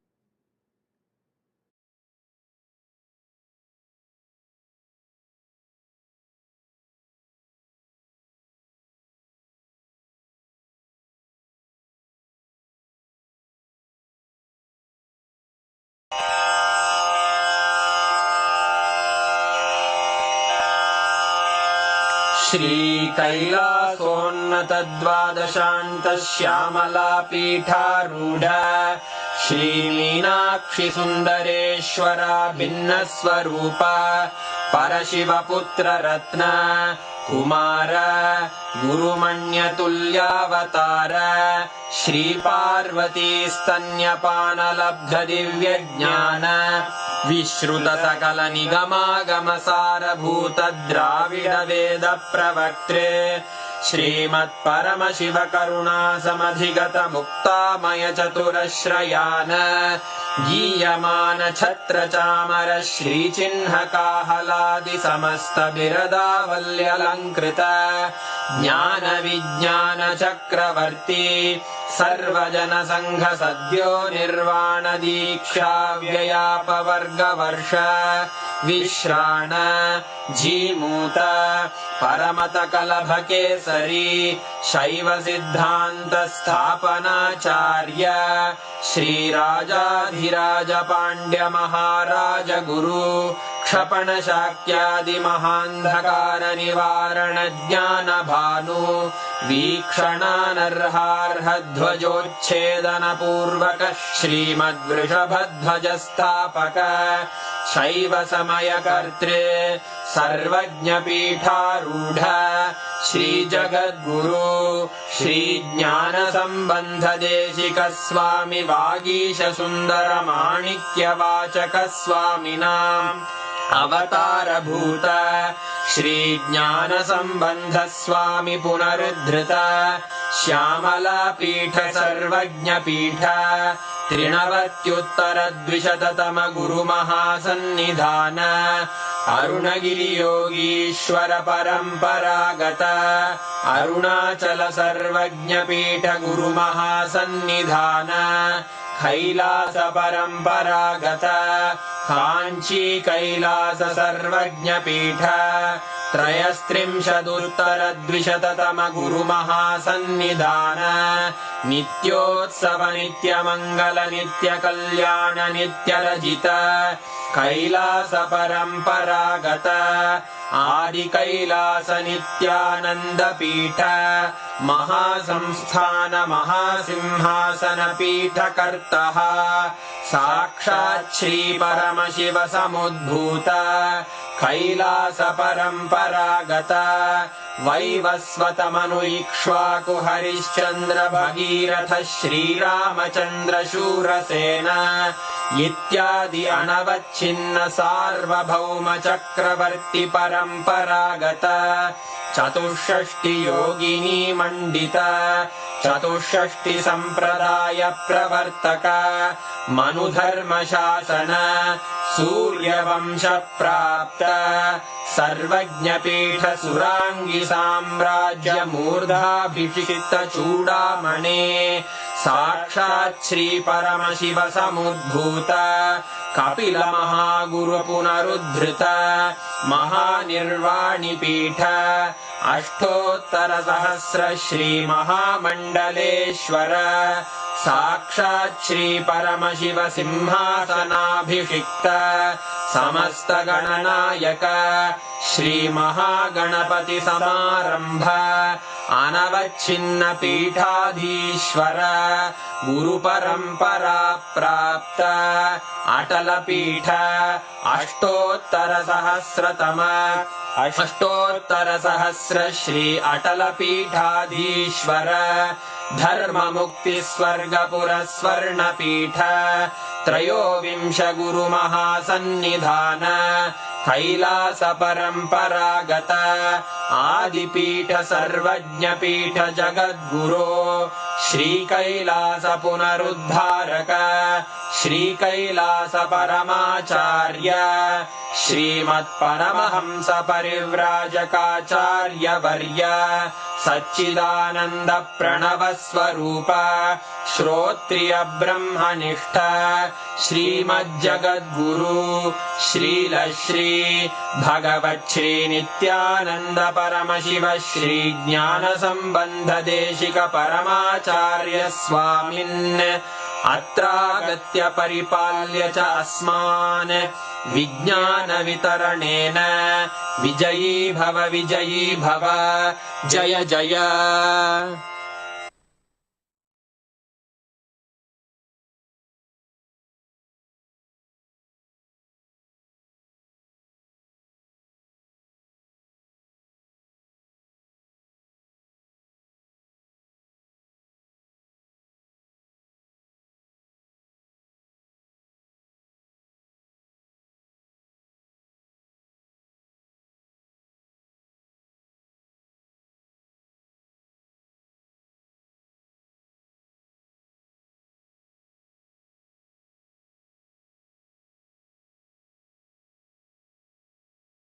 Speaker 1: Shri कैलासोन्नतद्वादशान्त Shyamala पीठारूढ Shri Meenakshi सुन्दरेश्वरा भिन्न स्वरूप परशिवपुत्र रत्न कुमार गुरुमण्यतुल्यावतार श्री पार्वती स्तन्यपानलब्ध दिव्य ज्ञान विश्रुत सकल निगमागम सारभूत द्राविड वेद प्रवक्त्रे श्रीमत् परम शिव करुणा समधिगत मुक्तामय चतुरश्रयान गीयमान छत्र चामर श्री चिन्ह काहलादि समस्त बिरदावल्यलंकृत ज्ञान विज्ञान चक्रवर्ती सर्वजन संघ सद्यो निर्वाण दीक्षा व्ययापवर्ग वर्ष विश्राण जीमूत परमत कलभ केसरी शैव सिद्धांत स्थापनाचार्य श्री राजाधिराज पांड्य महाराज गुरु क्षपण शाक्यादि महांधकार निवारण ज्ञान भानु वीक्षणानर्हार्ह ध्वजोच्छेदन पूर्वक श्रीमद्वृषभध्वज स्थापक शैव समय कर्त्रे सर्वज्ञ पीठारूढ़ श्री जगद्गुरु श्री ज्ञान संबंध देशिक स्वामी वागीश सुंदर माणिक्य वाचक स्वामिनाम् अवतार भूत श्री ज्ञान संबंध स्वामी पुनरुद्धृत श्यामला पीठ सर्वज्ञ पीठ त्रिनवत्युत्तर द्विशततम गुरु महासन्निधान अरुणगिरि योगीश्वर परंपरागत अरुणाचल सर्वज्ञ पीठ गुरु महासन्निधान कैलास परंपरागत कांची कैलास सर्वज्ञ पीठ त्रयस्त्रिंशदुत्तर द्विशततम गुरु महासन्निधान नित्योत्सव नित्य मंगल नित्य कल्याण नित्य रजित कैलास परंपरागत आदि कैलास नित्यानंद पीठ महासंस्थान महासिंहासन पीठ कर्तः साक्षात् श्री परम शिव समुद्भूत कैलास परंपरागत वैवस्वत मनु इक्ष्वाकु हरिश्चंद्र भगीरथ श्रीरामचंद्र शूरसेन इत्यादि अनवच्छिन्न सार्वभौम चक्रवर्ती परंपरागत चतुष्षष्टि योगिनी मंडित चतुष्षष्टि संप्रदाय प्रवर्तक मनुधर्म शासन सूर्यवंश प्राप्त सर्वज्ञ पीठ सुरांगी साम्राज्य मूर्धाभिषिक्त चूड़ामणे
Speaker 9: साक्षात् श्री परमशिव समुद्भूत कपिल महागुरु पुनरुद्धृत महानिर्वाणि पीठ अष्टोत्तर सहस्र श्री महामंडलेश्वर साक्षात् श्री परमशिव सिंहासनाभिषिक्त समस्त गणनायक श्री महागणपति समारंभ अनवच्छिन्न पीठाधीश्वर गुरु परंपरा प्राप्त अटल पीठ अष्टोत्तर सहस्र श्री अटल पीठाधीश्वर धर्म मुक्ति स्वर्गपुर स्वर्ण पीठ त्रयोविंश गुरु महासन्निधान कैलास परंपरागत आदिपीठ सर्वज्ञ पीठ जगद्गुरो श्री कैलास पुनरुद्धारक श्री कैलास परमाचार्य श्रीमत् परमहंस परिव्राजकाचार्य वर्य सच्चिदानंद प्रणव स्वरूप श्रोत्रिय ब्रह्मनिष्ठ श्रीमज्जगद्गुरु श्रील श्री भगवत् श्री नित्यानंद परमशिव श्री ज्ञान संबंध देशिक परमाचार्य स्वामिन् अत्रागत्य परिपाल्य च अस्मान् विज्ञान वितरणेन विजयी भव जय जय।